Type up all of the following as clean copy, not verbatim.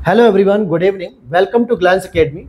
Hello everyone, good evening, welcome to glance academy.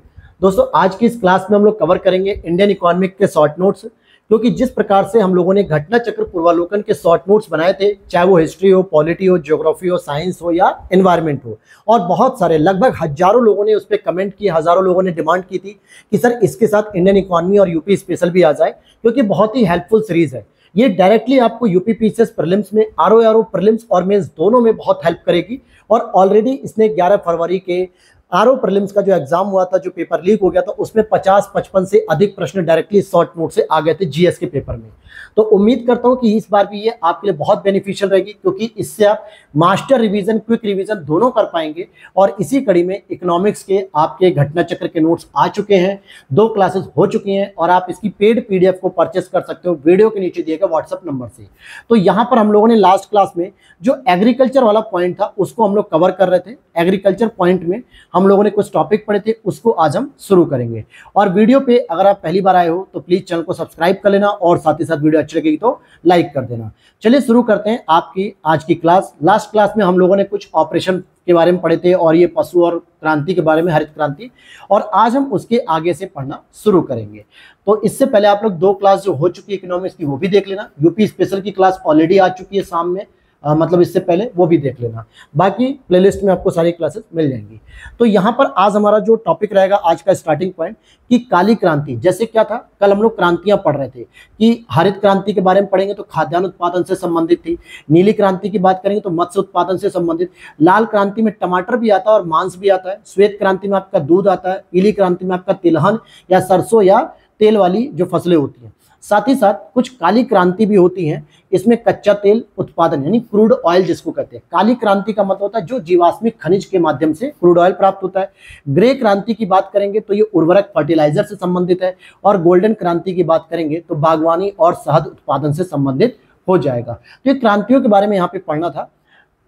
दोस्तों, आज की इस क्लास में हम लोग कवर करेंगे इंडियन इकोनॉमिक के शॉर्ट नोट्स। क्योंकि जिस प्रकार से हम लोगों ने घटना चक्र पूर्वालोकन के शॉर्ट नोट्स बनाए थे, चाहे वो हिस्ट्री हो, पॉलिटी हो, ज्योग्राफी हो, साइंस हो या एनवायरनमेंट हो, और बहुत सारे लगभग हजारों लोगों ने उस पर कमेंट किए, हजारों लोगों ने डिमांड की थी कि सर इसके साथ इंडियन इकोनॉमी और यूपी स्पेशल भी आ जाए, क्योंकि बहुत ही हेल्पफुल सीरीज है। ये डायरेक्टली आपको यूपी पीसीएस प्रीलिम्स में, आरओ प्रीलिम्स और मेंस दोनों में बहुत हेल्प करेगी। और ऑलरेडी इसने 11 फरवरी के आरओ प्रीलिम्स का जो एग्जाम हुआ था, जो पेपर लीक हो गया था, उसमें 50-55 से अधिक प्रश्न डायरेक्टली शॉर्ट नोट से आ गए थे जीएस के पेपर में। तो उम्मीद करता हूं कि इस बार भी ये आपके लिए बहुत बेनिफिशियल रहेगी, क्योंकि इससे आप मास्टर रिवीजन, क्विक रिवीजन दोनों कर पाएंगे। और इसी कड़ी में इकोनॉमिक्स के आपके घटना चक्र के नोट्स आ चुके हैं, 2 क्लासेस हो चुकी हैं, और आप इसकी पेड पीडीएफ को परचेस कर सकते हो वीडियो के नीचे दिए गए व्हाट्सएप नंबर से। तो यहाँ पर हम लोगों ने लास्ट क्लास में जो एग्रीकल्चर वाला पॉइंट था उसको हम लोग कवर कर रहे थे। एग्रीकल्चर पॉइंट में हम लोगों ने कुछ टॉपिक पढ़े थे, उसको आज हम शुरू करेंगे। और वीडियो पे अगर आप पहली बार आए हो तो प्लीज चैनल को सब्सक्राइब कर लेना, और साथ ही साथ वीडियो अच्छी लगेगी तो लाइक कर देना। चलिए शुरू करते हैं आपकी आज की क्लास। लास्ट क्लास में हम लोगों ने कुछ ऑपरेशन के बारे में पढ़े थे, और ये पशु और क्रांति के बारे में, हरित क्रांति, और आज हम उसके आगे से पढ़ना शुरू करेंगे। तो इससे पहले आप लोग 2 क्लास जो हो चुकी है इकोनॉमिक्स की वो भी देख लेना। यूपी स्पेशल की क्लास ऑलरेडी आ चुकी है शाम में, मतलब इससे पहले वो भी देख लेना। बाकी प्लेलिस्ट में आपको सारी क्लासेस मिल जाएंगी। तो यहाँ पर आज हमारा जो टॉपिक रहेगा, आज का स्टार्टिंग पॉइंट, कि काली क्रांति। जैसे क्या था, कल हम लोग क्रांतियां पढ़ रहे थे कि हरित क्रांति के बारे में पढ़ेंगे तो खाद्यान्न उत्पादन से संबंधित थी, नीली क्रांति की बात करेंगे तो मत्स्य उत्पादन से संबंधित, लाल क्रांति में टमाटर भी आता है और मांस भी आता है, श्वेत क्रांति में आपका दूध आता है, पीली क्रांति में आपका तिलहन या सरसों या तेल वाली जो फसलें होती हैं। साथ ही साथ कुछ काली क्रांति भी होती हैं, इसमें कच्चा तेल उत्पादन यानी क्रूड ऑयल जिसको कहते हैं। काली क्रांति का मतलब होता है जो जीवाश्मिक खनिज के माध्यम से क्रूड ऑयल प्राप्त होता है। ग्रे क्रांति की बात करेंगे तो ये उर्वरक, फर्टिलाइजर से संबंधित है। और गोल्डन क्रांति की बात करेंगे तो बागवानी और शहद उत्पादन से संबंधित हो जाएगा। तो ये क्रांतियों के बारे में यहाँ पे पढ़ना था।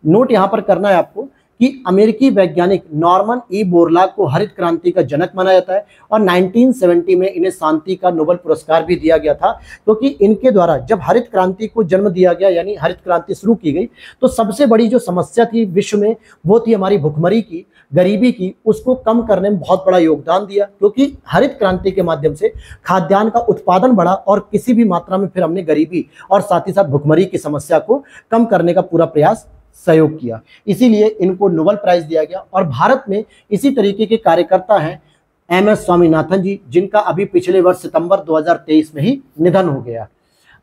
नोट यहाँ पर करना है आपको कि अमेरिकी वैज्ञानिक नॉर्मन ई बोरलॉग को हरित क्रांति का जनक माना जाता है, और 1970 में इन्हें शांति का नोबेल पुरस्कार भी दिया गया था। क्योंकि इनके द्वारा जब हरित क्रांति को जन्म दिया गया, यानी हरित क्रांति शुरू की गई, तो सबसे बड़ी जो समस्या थी विश्व में वो थी हमारी भुखमरी की, गरीबी की। उसको कम करने में बहुत बड़ा योगदान दिया, क्योंकि हरित क्रांति के माध्यम से खाद्यान्न का उत्पादन बढ़ा, और किसी भी मात्रा में फिर हमने गरीबी और साथ ही साथ भुखमरी की समस्या को कम करने का पूरा प्रयास, सहयोग किया। इसीलिए इनको नोबेल प्राइज दिया गया। और भारत में इसी तरीके के कार्यकर्ता हैं एमएस स्वामीनाथन जी, जिनका अभी पिछले वर्ष सितंबर 2023 में ही निधन हो गया।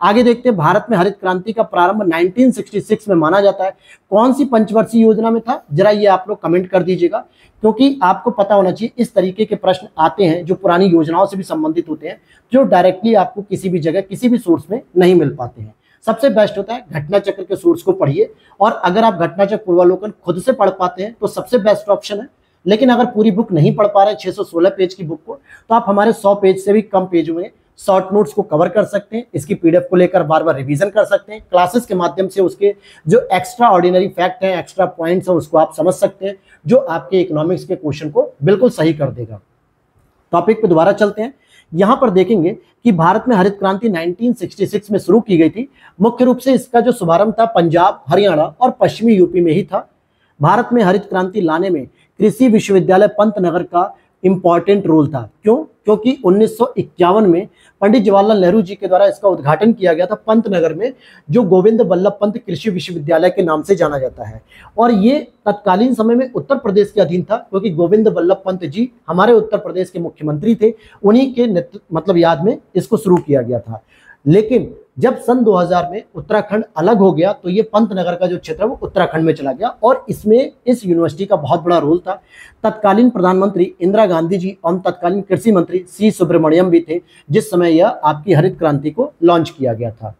आगे देखते हैं, भारत में हरित क्रांति का प्रारंभ 1966 में माना जाता है। कौन सी पंचवर्षीय योजना में था, जरा ये आप लोग कमेंट कर दीजिएगा, क्योंकि आपको पता होना चाहिए इस तरीके के प्रश्न आते हैं जो पुरानी योजनाओं से भी संबंधित होते हैं, जो डायरेक्टली आपको किसी भी जगह, किसी भी सोर्स में नहीं मिल पाते हैं। सबसे बेस्ट होता है घटना चक्र के सोर्स को पढ़िए, और अगर आप घटना चक्र पूर्वालोकन खुद से पढ़ पाते हैं तो सबसे बेस्ट ऑप्शन है। लेकिन अगर पूरी बुक नहीं पढ़ पा रहे, 616 पेज की बुक को, तो आप हमारे 100 पेज से भी कम पेज में शॉर्ट नोट्स को कवर कर सकते हैं। इसकी पीडीएफ को लेकर बार बार रिवीजन कर सकते हैं। क्लासेस के माध्यम से उसके जो एक्स्ट्रा ऑर्डिनरी फैक्ट हैं, एक्स्ट्रा पॉइंट्स हैं, उसको आप समझ सकते हैं, जो आपके इकोनॉमिक्स के क्वेश्चन को बिल्कुल सही कर देगा। टॉपिक पे दोबारा चलते हैं। यहां पर देखेंगे कि भारत में हरित क्रांति 1966 में शुरू की गई थी। मुख्य रूप से इसका जो शुभारंभ था पंजाब, हरियाणा और पश्चिमी यूपी में ही था। भारत में हरित क्रांति लाने में कृषि विश्वविद्यालय पंतनगर का इंपॉर्टेंट रोल था। क्यों? क्योंकि 1951 में पंडित जवाहरलाल नेहरू जी के द्वारा इसका उद्घाटन किया गया था पंतनगर में, जो गोविंद बल्लभ पंत कृषि विश्वविद्यालय के नाम से जाना जाता है। और ये तत्कालीन समय में उत्तर प्रदेश के अधीन था, क्योंकि गोविंद बल्लभ पंत जी हमारे उत्तर प्रदेश के मुख्यमंत्री थे। उन्हीं के याद में इसको शुरू किया गया था। लेकिन जब सन 2000 में उत्तराखंड अलग हो गया, तो ये पंतनगर का जो क्षेत्र है वो उत्तराखंड में चला गया, और इसमें इस यूनिवर्सिटी का बहुत बड़ा रोल था। तत्कालीन प्रधानमंत्री इंदिरा गांधी जी और तत्कालीन कृषि मंत्री सी सुब्रमण्यम भी थे, जिस समय यह आपकी हरित क्रांति को लॉन्च किया गया था।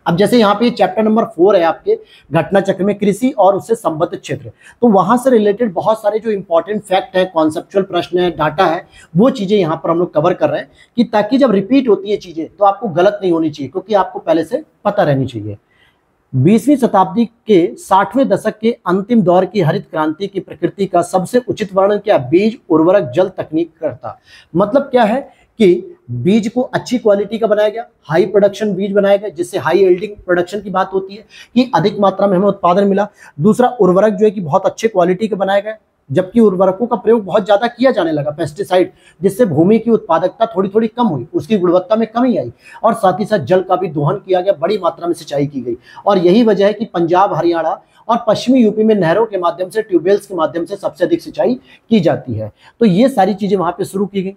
अब जैसे यहाँ पे चैप्टर नंबर 4 है आपके घटना चक्र में, कृषि और उससे संबद्ध क्षेत्र, तो वहां से रिलेटेड बहुत सारे जो इंपॉर्टेंट फैक्ट है, कॉन्सेप्चुअल प्रश्न है, डाटा है, वो चीजें यहाँ पर हम लोग कवर कर रहे हैं, कि ताकि जब रिपीट होती है चीजें तो आपको गलत नहीं होनी चाहिए, क्योंकि आपको पहले से पता रहनी चाहिए। 20वीं शताब्दी के 60वें दशक के अंतिम दौर की हरित क्रांति की प्रकृति का सबसे उचित वर्णन क्या? बीज, उर्वरक, जल तकनीक करता। मतलब क्या है कि बीज को अच्छी क्वालिटी का बनाया गया, हाई प्रोडक्शन बीज बनाया गया, जिससे हाई यील्डिंग प्रोडक्शन की बात होती है कि अधिक मात्रा में हमें उत्पादन मिला। दूसरा, उर्वरक जो है कि बहुत अच्छे क्वालिटी के बनाए गए, जबकि उर्वरकों का प्रयोग बहुत ज्यादा किया जाने लगा, पेस्टिसाइड, जिससे भूमि की उत्पादकता थोड़ी थोड़ी कम हुई, उसकी गुणवत्ता में कमी आई और साथ ही साथ जल का भी दोहन किया गया, बड़ी मात्रा में सिंचाई की गई। और यही वजह है कि पंजाब, हरियाणा और पश्चिमी यूपी में नहरों के माध्यम से, ट्यूबवेल्स के माध्यम से सबसे अधिक सिंचाई की जाती है। तो ये सारी चीजें वहां पे शुरू की गई।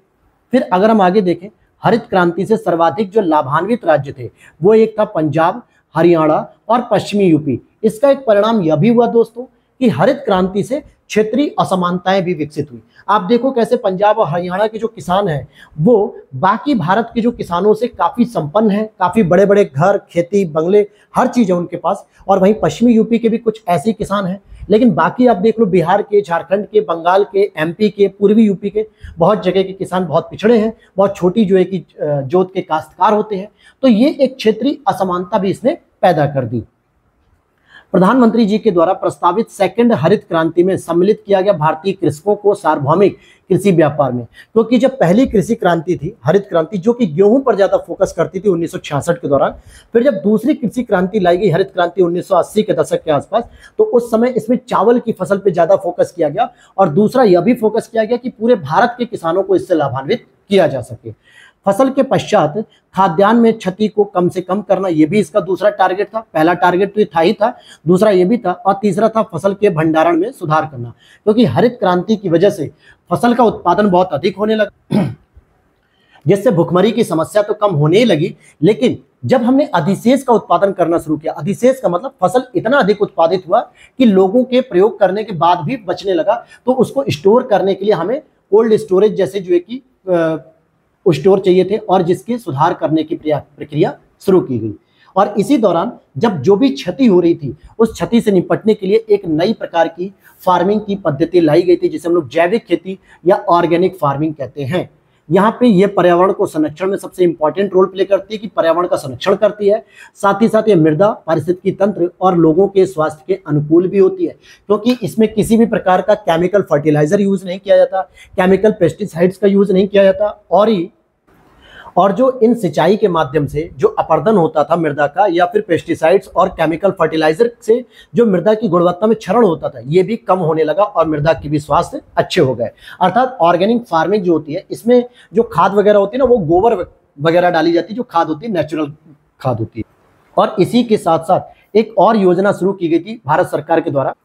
फिर अगर हम आगे देखें, हरित क्रांति से सर्वाधिक जो लाभान्वित राज्य थे वो एक था पंजाब, हरियाणा और पश्चिमी यूपी। इसका एक परिणाम यह भी हुआ दोस्तों कि हरित क्रांति से क्षेत्रीय असमानताएं भी विकसित हुई। आप देखो कैसे पंजाब और हरियाणा के जो किसान हैं वो बाकी भारत के जो किसानों से काफी संपन्न हैं, काफी बड़े बड़े घर, खेती, बंगले, हर चीज है उनके पास। और वहीं पश्चिमी यूपी के भी कुछ ऐसे किसान हैं, लेकिन बाकी आप देख लो बिहार के, झारखंड के, बंगाल के, एमपी के, पूर्वी यूपी के बहुत जगह के किसान बहुत पिछड़े हैं, बहुत छोटी जो है कि जोत के काश्तकार होते हैं। तो ये एक क्षेत्रीय असमानता भी इसने पैदा कर दी। प्रधानमंत्री जी के द्वारा प्रस्तावित सेकंड हरित क्रांति में सम्मिलित किया गया भारतीय कृषकों को सार्वभौमिक कृषि व्यापार में, क्योंकि जब पहली कृषि क्रांति थी, हरित क्रांति, जो कि गेहूं पर ज्यादा फोकस करती थी 1966 के दौरान, फिर जब दूसरी कृषि क्रांति लाई गई, हरित क्रांति 1980 के दशक के आसपास, तो उस समय इसमें चावल की फसल पे ज्यादा फोकस किया गया और दूसरा यह भी फोकस किया गया कि पूरे भारत के किसानों को इससे लाभान्वित किया जा सके। फसल के पश्चात खाद्यान्न में क्षति को कम से कम करना, यह भी इसका दूसरा टारगेट था। पहला टारगेट तो ये था ही था, दूसरा ये भी था, और तीसरा था फसल के भंडारण में सुधार करना, क्योंकि हरित क्रांति की वजह से फसल का उत्पादन बहुत अधिक होने लगा, जिससे भुखमरी की समस्या तो कम होने ही लगी। लेकिन जब हमने अधिशेष का उत्पादन करना शुरू किया, अधिशेष का मतलब फसल इतना अधिक उत्पादित हुआ कि लोगों के प्रयोग करने के बाद भी बचने लगा, तो उसको स्टोर करने के लिए हमें कोल्ड स्टोरेज जैसे जो है कि स्टोर चाहिए थे, और जिसके सुधार करने की प्रक्रिया शुरू की गई। और इसी दौरान जब जो भी क्षति हो रही थी, उस क्षति से निपटने के लिए एक नई प्रकार की फार्मिंग की पद्धति लाई गई थी, जिसे हम लोग जैविक खेती या ऑर्गेनिक फार्मिंग कहते हैं। यहाँ पे ये पर्यावरण को संरक्षण में सबसे इंपॉर्टेंट रोल प्ले करती है कि पर्यावरण का संरक्षण करती है, साथ ही साथ ये मृदा, पारिस्थितिकी तंत्र और लोगों के स्वास्थ्य के अनुकूल भी होती है, क्योंकि इसमें किसी भी प्रकार का केमिकल फर्टिलाइजर यूज नहीं किया जाता, केमिकल पेस्टिसाइड्स का यूज नहीं किया जाता, और जो इन सिंचाई के माध्यम से जो अपरदन होता था मृदा का, या फिर पेस्टिसाइड्स और केमिकल फर्टिलाइजर से जो मृदा की गुणवत्ता में क्षरण होता था, ये भी कम होने लगा और मृदा की भी स्वास्थ्य अच्छे हो गए। अर्थात ऑर्गेनिक फार्मिंग जो होती है, इसमें जो खाद वगैरह होती है ना, वो गोबर वगैरह डाली जाती है, जो खाद होती है नेचुरल खाद होती है। और इसी के साथ साथ एक और योजना शुरू की गई थी भारत सरकार के द्वारा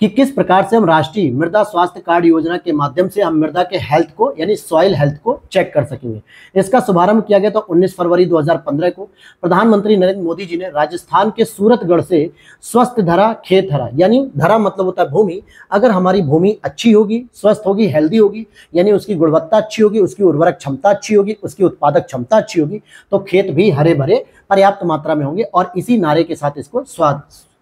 कि किस प्रकार से हम राष्ट्रीय मृदा स्वास्थ्य कार्ड योजना के माध्यम से हम मृदा के हेल्थ को, यानी सॉइल हेल्थ को चेक कर सकेंगे। इसका शुभारंभ किया गया था 19 फरवरी 2015 को। प्रधानमंत्री नरेंद्र मोदी जी ने राजस्थान के सूरतगढ़ से स्वस्थ धरा खेत हरा, यानी धरा मतलब होता है भूमि, अगर हमारी भूमि अच्छी होगी, स्वस्थ होगी, हेल्दी होगी, यानी उसकी गुणवत्ता अच्छी होगी, उसकी उर्वरक क्षमता अच्छी होगी, उसकी उत्पादक क्षमता अच्छी होगी, तो खेत भी हरे भरे पर्याप्त मात्रा में होंगे। और इसी नारे के साथ इसको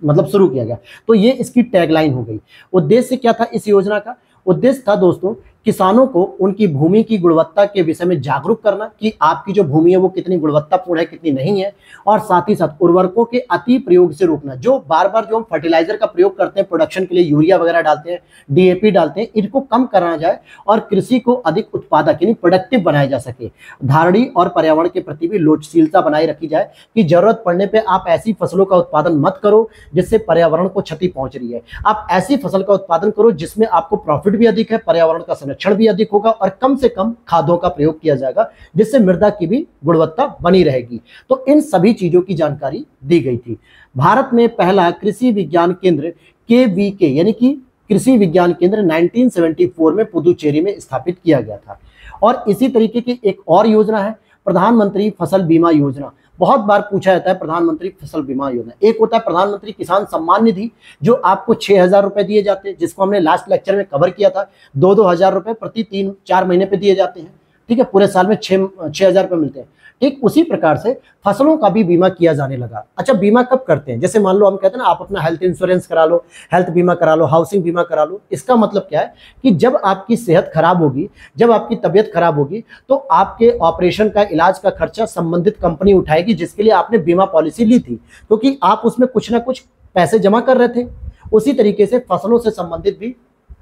शुरू किया गया। तो ये इसकी टैगलाइन हो गई। उद्देश्य क्या था इस योजना का? उद्देश्य था दोस्तों किसानों को उनकी भूमि की गुणवत्ता के विषय में जागरूक करना कि आपकी जो भूमि है वो कितनी गुणवत्तापूर्ण है, कितनी नहीं है, और साथ ही साथ उर्वरकों के अति प्रयोग से रोकना। जो बार बार जो हम फर्टिलाइजर का प्रयोग करते हैं प्रोडक्शन के लिए, यूरिया वगैरह डालते हैं, डीएपी डालते हैं, इनको कम करना जाए और कृषि को अधिक उत्पादक यानी प्रोडक्टिव बनाया जा सके। धारणी और पर्यावरण के प्रति भी लोचशीलता बनाए रखी जाए कि जरूरत पड़ने पर आप ऐसी फसलों का उत्पादन मत करो जिससे पर्यावरण को क्षति पहुंच रही है। आप ऐसी फसल का उत्पादन करो जिसमें आपको प्रॉफिट भी अधिक है, पर्यावरण का संरक्षण भी अधिक होगा और कम से कम खादों का प्रयोग किया जाएगा, जिससे मृदा की भी गुणवत्ता बनी रहेगी। तो इन सभी चीजों की जानकारी दी गई थी। भारत में पहला कृषि विज्ञान केंद्र केवीके यानी कि कृषि विज्ञान केंद्र 1974 में पुदुचेरी में स्थापित किया गया था। और इसी तरीके की एक और योजना है प्रधानमंत्री फसल बीमा योजना। बहुत बार पूछा जाता है प्रधानमंत्री फसल बीमा योजना। एक होता है प्रधानमंत्री किसान सम्मान निधि, जो आपको 6,000 रुपए दिए जाते हैं, जिसको हमने लास्ट लेक्चर में कवर किया था। 2-2 हजार रुपए प्रति 3-4 महीने पे दिए जाते हैं, ठीक है, पूरे साल में 6,000 रुपए मिलते हैं। ठीक उसी प्रकार से फसलों का भी बीमा किया जाने लगा। अच्छा, बीमा कब करते हैं? जैसे मान लो हम कहते हैं ना, आप अपना हेल्थ इंश्योरेंस करा लो, हेल्थ बीमा करा लो, हाउसिंग बीमा करा लो। इसका मतलब क्या है कि जब आपकी सेहत खराब होगी, जब आपकी तबीयत खराब होगी, तो आपके ऑपरेशन का, इलाज का खर्चा संबंधित कंपनी उठाएगी जिसके लिए आपने बीमा पॉलिसी ली थी, क्योंकि आप उसमें कुछ ना कुछ पैसे जमा कर रहे थे। उसी तरीके से फसलों से संबंधित भी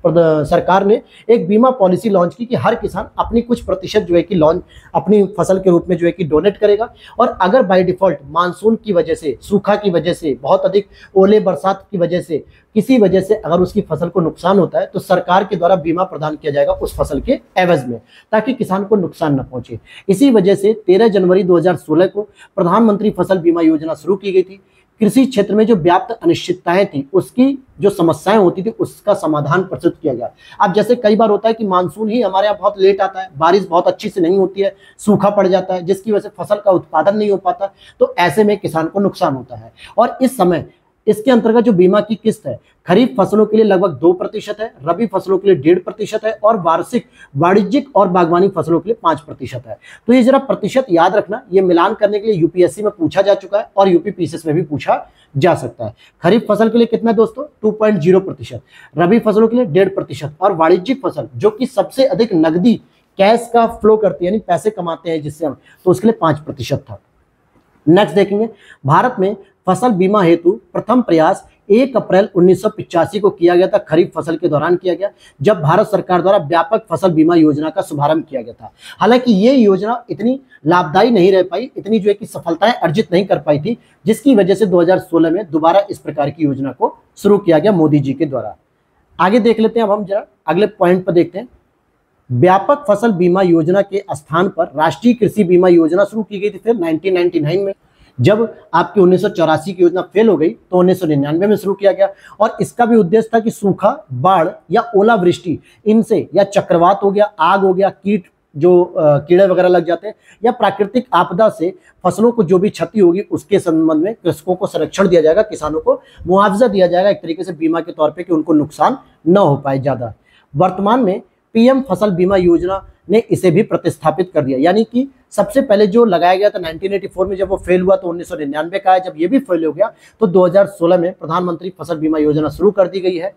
सरकार ने एक बीमा पॉलिसी लॉन्च की कि हर किसान अपनी कुछ प्रतिशत जो है कि लॉन्च अपनी फसल के रूप में जो है कि डोनेट करेगा, और अगर बाय डिफॉल्ट मानसून की वजह से, सूखा की वजह से, बहुत अधिक ओले बरसात की वजह से, किसी वजह से अगर उसकी फसल को नुकसान होता है तो सरकार के द्वारा बीमा प्रदान किया जाएगा उस फसल के एवज में, ताकि किसान को नुकसान न पहुंचे। इसी वजह से 13 जनवरी 2016 को प्रधानमंत्री फसल बीमा योजना शुरू की गई थी। कृषि क्षेत्र में जो व्याप्त अनिश्चितताएं थी, उसकी जो समस्याएं होती थी, उसका समाधान प्रस्तुत किया गया। अब जैसे कई बार होता है कि मानसून ही हमारे यहाँ बहुत लेट आता है, बारिश बहुत अच्छी से नहीं होती है, सूखा पड़ जाता है, जिसकी वजह से फसल का उत्पादन नहीं हो पाता, तो ऐसे में किसान को नुकसान होता है। और इस समय इसके अंतर्गत जो बीमा की किस्त है, खरीफ फसलों के लिए लगभग 2% है, रबी फसलों के लिए 1.5% है, और वार्षिक वाणिज्यिक और बागवानी फसलों के लिए 5% है। तो ये जरा प्रतिशत याद रखना, ये मिलान करने के लिए यूपीएससी में पूछा जा चुका है और यूपी पीसीएस में भी पूछा जा सकता है। खरीफ फसल के लिए कितना दोस्तों? 2.0%, रबी फसलों के लिए 1.5%, और वाणिज्यिक फसल जो कि सबसे अधिक नकदी कैश का फ्लो करती है, यानी पैसे कमाते हैं जिससे हम, तो उसके लिए 5% था। नेक्स्ट देखेंगे, भारत में फसल बीमा हेतु प्रथम प्रयास 1 अप्रैल 1985 को किया गया था। खरीफ फसल के दौरान किया गया, जब भारत सरकार द्वारा व्यापक फसल बीमा योजना का शुभारंभ किया गया था। हालांकि ये योजना इतनी लाभदायी नहीं रह पाई, इतनी जो है कि सफलताएं अर्जित नहीं कर पाई थी, जिसकी वजह से 2016 में दोबारा इस प्रकार की योजना को शुरू किया गया मोदी जी के द्वारा। आगे देख लेते हैं, अब हम जरा अगले पॉइंट पर देखते हैं। व्यापक फसल बीमा योजना के स्थान पर राष्ट्रीय कृषि बीमा योजना शुरू की गई थी फिर 1999 में। जब आपकी 1984 की योजना फेल हो गई तो 1999 में शुरू किया गया, और इसका भी उद्देश्य था कि सूखा, बाढ़ या ओलावृष्टि, इनसे, या चक्रवात हो गया, आग हो गया, कीट जो कीड़े वगैरह लग जाते हैं, या प्राकृतिक आपदा से फसलों को जो भी क्षति होगी उसके संबंध में कृषकों को संरक्षण दिया जाएगा, किसानों को मुआवजा दिया जाएगा एक तरीके से बीमा के तौर पे, कि उनको नुकसान न हो पाए ज्यादा। वर्तमान में पीएम फसल बीमा योजना ने इसे भी प्रतिस्थापित कर दिया, यानी कि सबसे पहले जो लगाया गया था 1984 में, जब वो फेल हुआ तो 1999 का है, जब ये भी फेल हो गया तो 2016 में प्रधानमंत्री फसल बीमा योजना शुरू कर दी गई है।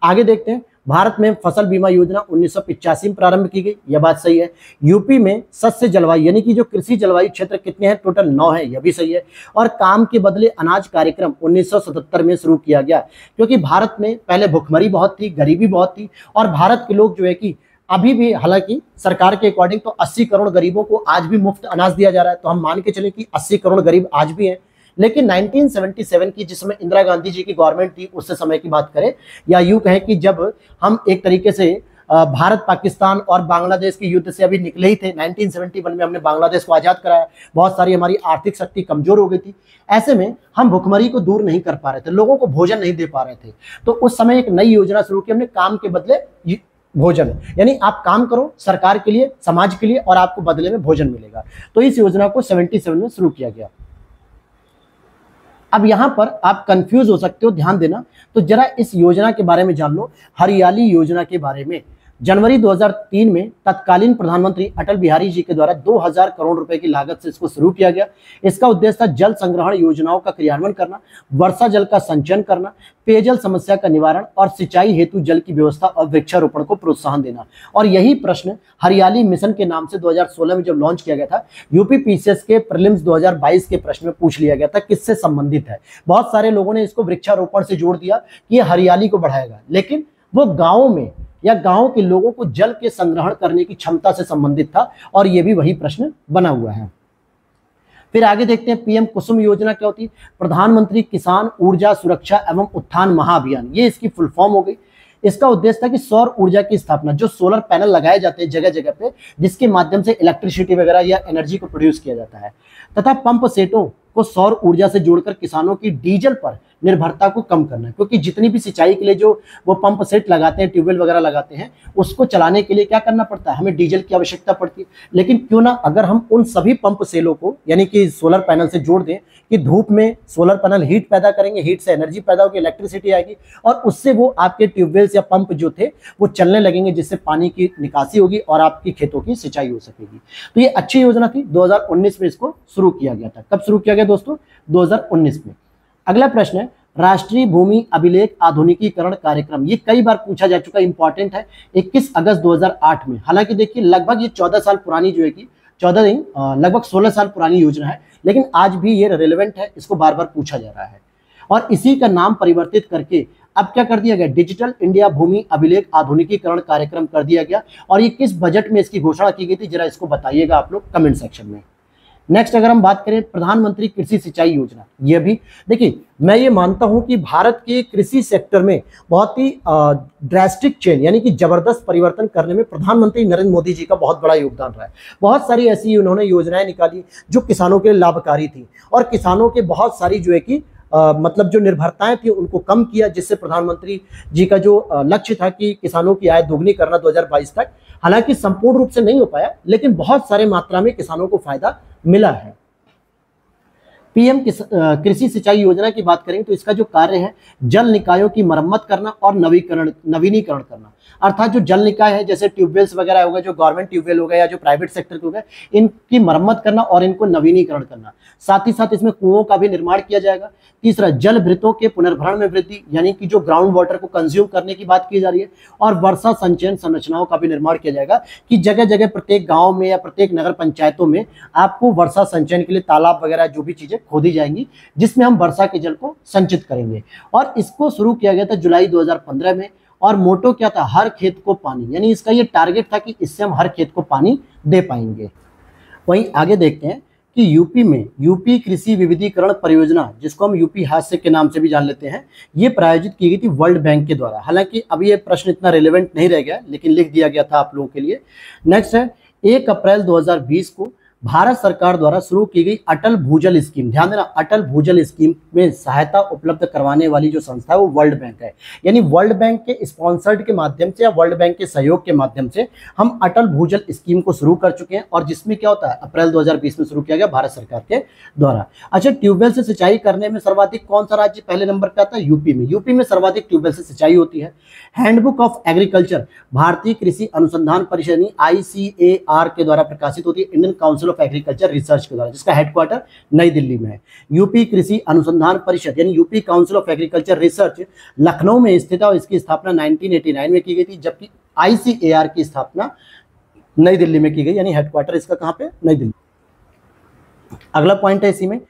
आगे देखते हैं, भारत में फसल बीमा योजना 1985 में प्रारंभ की गई, यह बात सही है। यूपी में सस्य जलवायु, यानी कि जो कृषि जलवायु क्षेत्र कितने हैं? टोटल 9 है, यह भी सही है। और काम के बदले अनाज कार्यक्रम 1977 में शुरू किया गया, क्योंकि भारत में पहले भुखमरी बहुत थी, गरीबी बहुत थी, और भारत के लोग जो है कि अभी भी, हालांकि सरकार के अकॉर्डिंग तो 80 करोड़ गरीबों को आज भी मुफ्त अनाज दिया जा रहा है, तो हम मान के चले कि 80 करोड़ गरीब आज भी हैं। लेकिन 1977 की, जिसमें इंदिरा गांधी जी की गवर्नमेंट थी, उससे समय की बात करें, या यूं कहें कि जब हम एक तरीके से भारत, पाकिस्तान और बांग्लादेश के युद्ध से अभी निकले ही थे, 1971 में हमने बांग्लादेश को आज़ाद कराया, बहुत सारी हमारी आर्थिक शक्ति कमजोर हो गई थी, ऐसे में हम भुखमरी को दूर नहीं कर पा रहे थे, लोगों को भोजन नहीं दे पा रहे थे। तो उस समय एक नई योजना शुरू की हमने, काम के बदले भोजन, यानी आप काम करो सरकार के लिए, समाज के लिए, और आपको बदले में भोजन मिलेगा। तो इस योजना को 77 में शुरू किया गया। अब यहां पर आप कंफ्यूज हो सकते हो, ध्यान देना, तो जरा इस योजना के बारे में जान लो, हरियाली योजना के बारे में। जनवरी 2003 में तत्कालीन प्रधानमंत्री अटल बिहारी जी के द्वारा 2000 करोड़ रुपए की लागत से इसको शुरू किया गया। इसका उद्देश्य था जल संग्रहण योजनाओं का क्रियान्वयन करना, वर्षा जल का संचयन करना, पेयजल समस्या का निवारण, और सिंचाई हेतु जल की व्यवस्था और वृक्षारोपण को प्रोत्साहन देना। और यही प्रश्न हरियाली मिशन के नाम से 2016 में जब लॉन्च किया गया था, यूपी पीसीएस के प्रीलिम्स 2022 के प्रश्न में पूछ लिया गया था किससे संबंधित है। बहुत सारे लोगों ने इसको वृक्षारोपण से जोड़ दिया कि ये हरियाली को बढ़ाएगा, लेकिन वो गाँव में या गांव के लोगों को जल के संग्रहण करने की क्षमता से संबंधित था, और यह भी वही प्रश्न बना हुआ है। फिर आगे देखते हैं, पीएम कुसुम योजना क्या होती है? प्रधानमंत्री किसान ऊर्जा सुरक्षा एवं उत्थान महाअभियान, ये इसकी फुल फॉर्म हो गई। इसका उद्देश्य था कि सौर ऊर्जा की स्थापना, जो सोलर पैनल लगाए जाते हैं जगह जगह पे, जिसके माध्यम से इलेक्ट्रिसिटी वगैरह या एनर्जी को प्रोड्यूस किया जाता है, तथा पंप सेटों को सौर ऊर्जा से जोड़कर किसानों की डीजल पर निर्भरता को कम करना है। क्योंकि जितनी भी सिंचाई के लिए जो वो पंप सेट लगाते हैं, ट्यूबवेल वगैरह लगाते हैं, उसको चलाने के लिए क्या करना पड़ता है? हमें डीजल की आवश्यकता पड़ती है। लेकिन क्यों ना अगर हम उन सभी पंप सेलों को, यानी कि सोलर पैनल से जोड़ दें, कि धूप में सोलर पैनल हीट पैदा करेंगे, हीट से एनर्जी पैदा होगी, इलेक्ट्रिसिटी आएगी, और उससे वो आपके ट्यूबवेल्स या पंप जो थे वो चलने लगेंगे, जिससे पानी की निकासी होगी और आपकी खेतों की सिंचाई हो सकेगी। तो ये अच्छी योजना थी। 2019 में इसको शुरू किया गया था। कब शुरू किया गया दोस्तों? 2019 में। अगला प्रश्न है, राष्ट्रीय भूमि अभिलेख आधुनिकीकरण कार्यक्रम। ये कई बार पूछा जा चुका, इंपॉर्टेंट है। 21 अगस्त 2008 में, हालांकि देखिए लगभग ये 14 साल पुरानी जो है कि 14 नहीं, लगभग 16 साल पुरानी योजना है, लेकिन आज भी ये रिलेवेंट है, इसको बार बार पूछा जा रहा है। और इसी का नाम परिवर्तित करके अब क्या कर दिया गया, डिजिटल इंडिया भूमि अभिलेख आधुनिकीकरण कार्यक्रम कर दिया गया। और ये किस बजट में इसकी घोषणा की गई थी, जरा इसको बताइएगा आप लोग कमेंट सेक्शन में। नेक्स्ट अगर हम बात करें प्रधानमंत्री कृषि सिंचाई योजना, ये भी देखिए, मैं ये मानता हूं कि भारत के कृषि सेक्टर में बहुत ही ड्रास्टिक चेंज यानी कि जबरदस्त परिवर्तन करने में प्रधानमंत्री नरेंद्र मोदी जी का बहुत बड़ा योगदान रहा है। बहुत सारी ऐसी उन्होंने योजनाएं निकाली जो किसानों के लिए लाभकारी थी और किसानों के बहुत सारी जो है कि मतलब जो निर्भरताएं थी उनको कम किया, जिससे प्रधानमंत्री जी का जो लक्ष्य था कि किसानों की आय दोगुनी करना 2022 तक, हालांकि संपूर्ण रूप से नहीं हो पाया, लेकिन बहुत सारे मात्रा में किसानों को फायदा मिला है। पीएम कृषि सिंचाई योजना की बात करें तो इसका जो कार्य है जल निकायों की मरम्मत करना और नवीनीकरण करना, अर्थात जो जल निकाय है जैसे ट्यूबवेल्स वगैरह होगा, जो गवर्नमेंट ट्यूबवेल होगा या जो प्राइवेट सेक्टर के होगा, इनकी मरम्मत करना और इनको नवीनीकरण करना। साथ ही साथ इसमें कुओं का भी निर्माण किया जाएगा। तीसरा, जल भृतों के पुनर्भरण में वृद्धि, यानी कि जो ग्राउंड वाटर को कंज्यूम करने की बात की जा रही है। और वर्षा संचयन संरचनाओं का भी निर्माण किया जाएगा कि जगह जगह प्रत्येक गांव में या प्रत्येक नगर पंचायतों में आपको वर्षा संचयन के लिए तालाब वगैरह जो भी चीजें खोदी जाएंगी, जिसमें हम वर्षा के जल को संचित करेंगे। और इसको शुरू किया गया था जुलाई 2015 में। और मोटो क्या था, हर खेत को पानी, यानी इसका ये टारगेट था कि इससे हम हर खेत को पानी दे पाएंगे। वहीं आगे देखते हैं कि यूपी में यूपी कृषि विविधीकरण परियोजना, जिसको हम यूपी हास्य के नाम से भी जान लेते हैं, ये प्रायोजित की गई थी वर्ल्ड बैंक के द्वारा। हालांकि अब ये प्रश्न इतना रिलेवेंट नहीं रह गया, लेकिन लिख दिया गया था आप लोगों के लिए। नेक्स्ट है 1 अप्रैल 2020 को भारत सरकार द्वारा शुरू की गई अटल भूजल स्कीम। ध्यान देना, अटल भूजल स्कीम में सहायता उपलब्ध करवाने वाली जो संस्था है वो वर्ल्ड बैंक है। यानी वर्ल्ड बैंक के स्पॉन्सर्ड के माध्यम से या वर्ल्ड बैंक के सहयोग के माध्यम से हम अटल भूजल स्कीम को शुरू कर चुके हैं। और जिसमें क्या होता है, अप्रैल 2020 में शुरू किया गया भारत सरकार के द्वारा। अच्छा, ट्यूबवेल से सिंचाई करने में सर्वाधिक कौन सा राज्य पहले नंबर पे आता है? यूपी में। यूपी में सर्वाधिक ट्यूबवेल से सिंचाई होती है। हैंडबुक ऑफ एग्रीकल्चर भारतीय कृषि अनुसंधान परिषद ICAR के द्वारा प्रकाशित होती है, Indian council of agriculture research के द्वारा, जिसका हेडक्वार्टर नई दिल्ली में है। यूपी कृषि अनुसंधान परिषद यानी UP council of agriculture research Lucknow में स्थित है और इसकी स्थापना 1989 में की गई थी, जबकि ICAR की स्थापना नई दिल्ली में की गई, यानी हेडक्वार्टर इसका कहां पे, नई दिल्ली। अगला पॉइंट है इसी में,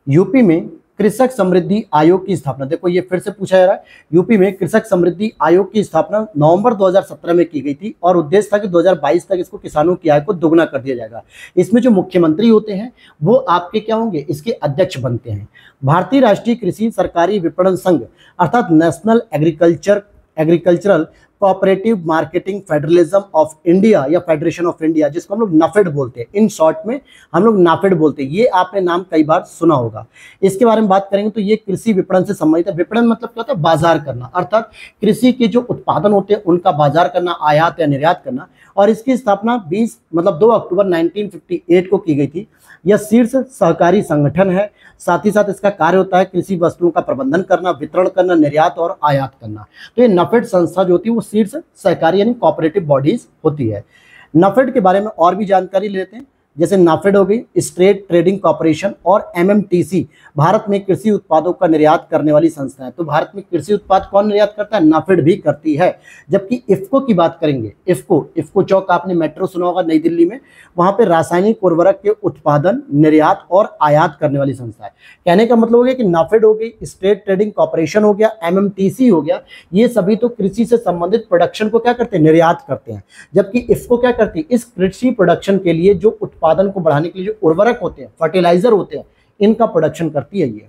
यूपी में कृषक समृद्धि आयोग की स्थापना। देखो ये फिर से पूछा जा रहा है, यूपी में कृषक समृद्धि आयोग की स्थापना नवंबर 2017 में की गई थी और उद्देश्य था कि 2022 तक इसको किसानों की आय को दोगुना कर दिया जाएगा। इसमें जो मुख्यमंत्री होते हैं वो आपके क्या होंगे, इसके अध्यक्ष बनते हैं। भारतीय राष्ट्रीय कृषि सरकारी विपणन संघ अर्थात national agricultural cooperative marketing federalism of India या फेडरेशन ऑफ इंडिया, जिसको हम लोग नाफेड बोलते हैं, इन शॉर्ट में हम लोग नाफेड बोलते हैं। ये आपने नाम कई बार सुना होगा। इसके बारे में बात करेंगे तो ये कृषि विपणन से संबंधित है। विपणन मतलब क्या होता है, बाजार करना, अर्थात कृषि के जो उत्पादन होते हैं उनका बाजार करना, आयात या निर्यात करना। और इसकी स्थापना 2 अक्टूबर 1958 को की गई थी। यह शीर्ष सहकारी संगठन है। साथ ही साथ इसका कार्य होता है कृषि वस्तुओं का प्रबंधन करना, वितरण करना, निर्यात और आयात करना। तो ये नाफेड संस्था जो होती है वो शीर्ष सहकारी यानी कोऑपरेटिव बॉडीज होती है। नाफेड के बारे में और भी जानकारी लेते हैं, जैसे नाफेड हो गई, स्टेट ट्रेडिंग कॉर्पोरेशन, और MMTC भारत में कृषि उत्पादों का निर्यात करने वाली संस्था है। तो भारत में कृषि उत्पाद कौन निर्यात करता है, नाफेड भी करती है। जबकि इफ्को की बात करेंगे, इफ्को चौक आपने मेट्रो सुना होगा नई दिल्ली में, वहां पे रासायनिक उर्वरक के उत्पादन, निर्यात और आयात करने वाली संस्था है। कहने का मतलब हो गया कि नाफेड हो गई, स्टेट ट्रेडिंग कॉर्पोरेशन हो गया, MMTC हो गया, ये सभी तो कृषि से संबंधित प्रोडक्शन को क्या करते हैं, निर्यात करते हैं। जबकि इफ्को क्या करती है, इस कृषि प्रोडक्शन के लिए जो उत्पादन को बढ़ाने के लिए जो उर्वरक होते हैं, फर्टिलाइजर होते हैं, इनका प्रोडक्शन करती है ये,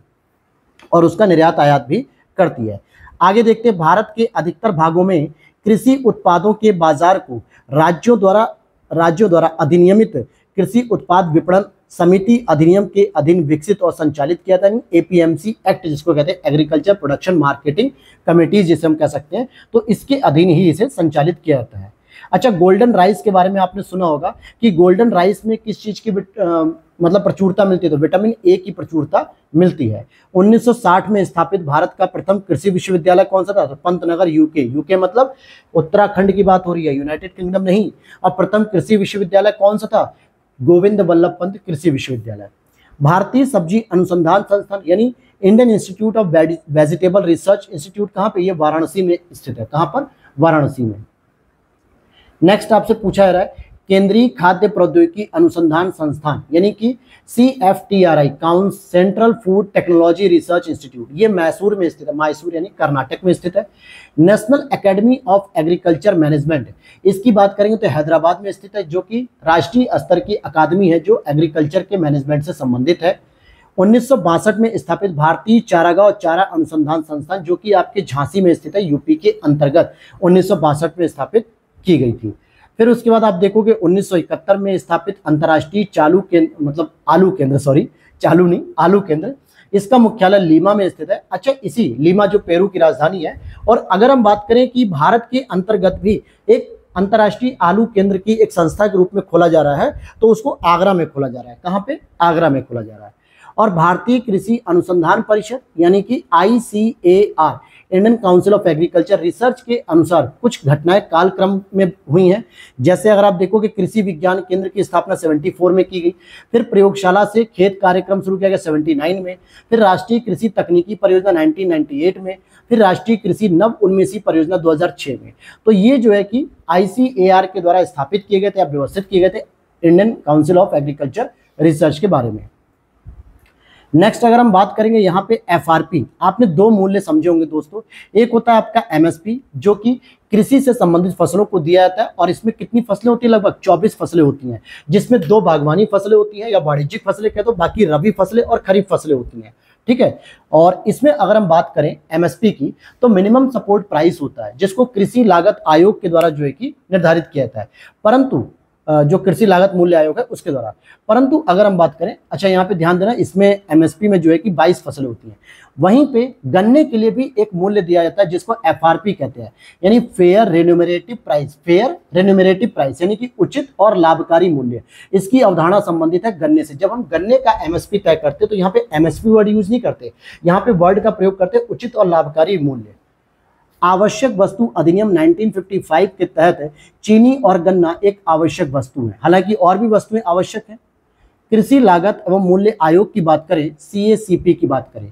और उसका निर्यात आयात भी करती है। आगे देखते हैं, भारत के अधिकतर भागों में कृषि उत्पादों के बाजार को राज्यों द्वारा अधिनियमित कृषि उत्पाद विपणन समिति अधिनियम के अधीन विकसित और संचालित किया था, APMC एक्ट जिसको कहते हैं, एग्रीकल्चर प्रोडक्शन मार्केटिंग कमेटी जिसे हम कह सकते हैं। तो इसके अधीन ही इसे संचालित किया जाता है। अच्छा, गोल्डन राइस के बारे में आपने सुना होगा कि गोल्डन राइस में किस चीज की मतलब प्रचुरता मिलती है, तो विटामिन A की प्रचुरता मिलती है। 1960 में स्थापित भारत का प्रथम कृषि विश्वविद्यालय कौन सा था, तो पंतनगर यूके मतलब उत्तराखंड की बात हो रही है, यूनाइटेड किंगडम नहीं। और प्रथम कृषि विश्वविद्यालय कौन सा था, गोविंद वल्लभ पंत कृषि विश्वविद्यालय। भारतीय सब्जी अनुसंधान संस्थान यानी Indian institute of vegetable research institute कहाँ पे, ये वाराणसी में स्थित है। कहाँ पर, वाराणसी में। नेक्स्ट आपसे पूछा जा रहा है केंद्रीय खाद्य प्रौद्योगिकी अनुसंधान संस्थान यानी कि CFTRI काउंस central food technology research institute, ये मैसूर में स्थित है, मैसूर यानी कर्नाटक में स्थित है। National academy of agriculture management, इसकी बात करेंगे तो हैदराबाद में स्थित है, जो कि राष्ट्रीय स्तर की अकादमी है जो एग्रीकल्चर के मैनेजमेंट से संबंधित है। 1962 में स्थापित भारतीय चारागाह और चारा अनुसंधान संस्थान, जो कि आपके झांसी में स्थित है, यूपी के अंतर्गत 1962 में स्थापित की गई थी। फिर उसके बाद आप देखोगे 1971 में स्थापित अंतर्राष्ट्रीय आलू केंद्र, इसका मुख्यालय लीमा में स्थित है। अच्छा, इसी लीमा जो पेरू की राजधानी है। और अगर हम बात करें कि भारत के अंतर्गत भी एक अंतर्राष्ट्रीय आलू केंद्र की एक संस्था के रूप में खोला जा रहा है, तो उसको आगरा में खोला जा रहा है। कहाँ पे? आगरा में खोला जा रहा है। और भारतीय कृषि अनुसंधान परिषद यानी कि ICAR, Indian council of agriculture research के अनुसार कुछ घटनाएं कालक्रम में हुई हैं। जैसे अगर आप देखोगे कृषि विज्ञान केंद्र की स्थापना 74 में की गई, फिर प्रयोगशाला से खेत कार्यक्रम शुरू किया गया 79 में, फिर राष्ट्रीय कृषि तकनीकी परियोजना 1998 में, फिर राष्ट्रीय कृषि नव उन्मेषी परियोजना 2006 में। तो ये जो है कि ICAR के द्वारा स्थापित किए गए थे या व्यवस्थित किए गए थे Indian council of agriculture research के बारे में। नेक्स्ट अगर हम बात करेंगे यहाँ पे FRP, आपने दो मूल्य समझे होंगे दोस्तों। एक होता है आपका MSP, जो कि कृषि से संबंधित फसलों को दिया जाता है, और इसमें कितनी फसलें होती है? लगभग 24 फसलें होती हैं, जिसमें 2 बागवानी फसलें होती हैं या वाणिज्यिक फसलें कह दो, बाकी रबी फसलें और खरीफ फसलें होती हैं। ठीक है। और इसमें अगर हम बात करें MSP की, तो मिनिमम सपोर्ट प्राइस होता है, जिसको कृषि लागत आयोग के द्वारा जो है कि निर्धारित किया जाता है, परंतु जो कृषि लागत मूल्य आयोग है उसके द्वारा। परंतु अगर हम बात करें, अच्छा यहाँ पे ध्यान देना, इसमें MSP में जो है कि 22 फसलें होती हैं। वहीं पे गन्ने के लिए भी एक मूल्य दिया जाता है जिसको FRP कहते हैं, यानी फेयर रेन्यूमरेटिव प्राइस, यानी कि उचित और लाभकारी मूल्य। इसकी अवधारणा संबंधित है गन्ने से। जब हम गन्ने का MSP तय करते तो यहाँ पे MSP वर्ड यूज नहीं करते, यहाँ पे वर्ड का प्रयोग करते उचित और लाभकारी मूल्य। आवश्यक वस्तु अधिनियम 1955 के तहत चीनी और गन्ना एक आवश्यक वस्तु है, हालांकि और भी वस्तुएं आवश्यक हैं। कृषि लागत एवं मूल्य आयोग की बात करें, CACP की बात करें,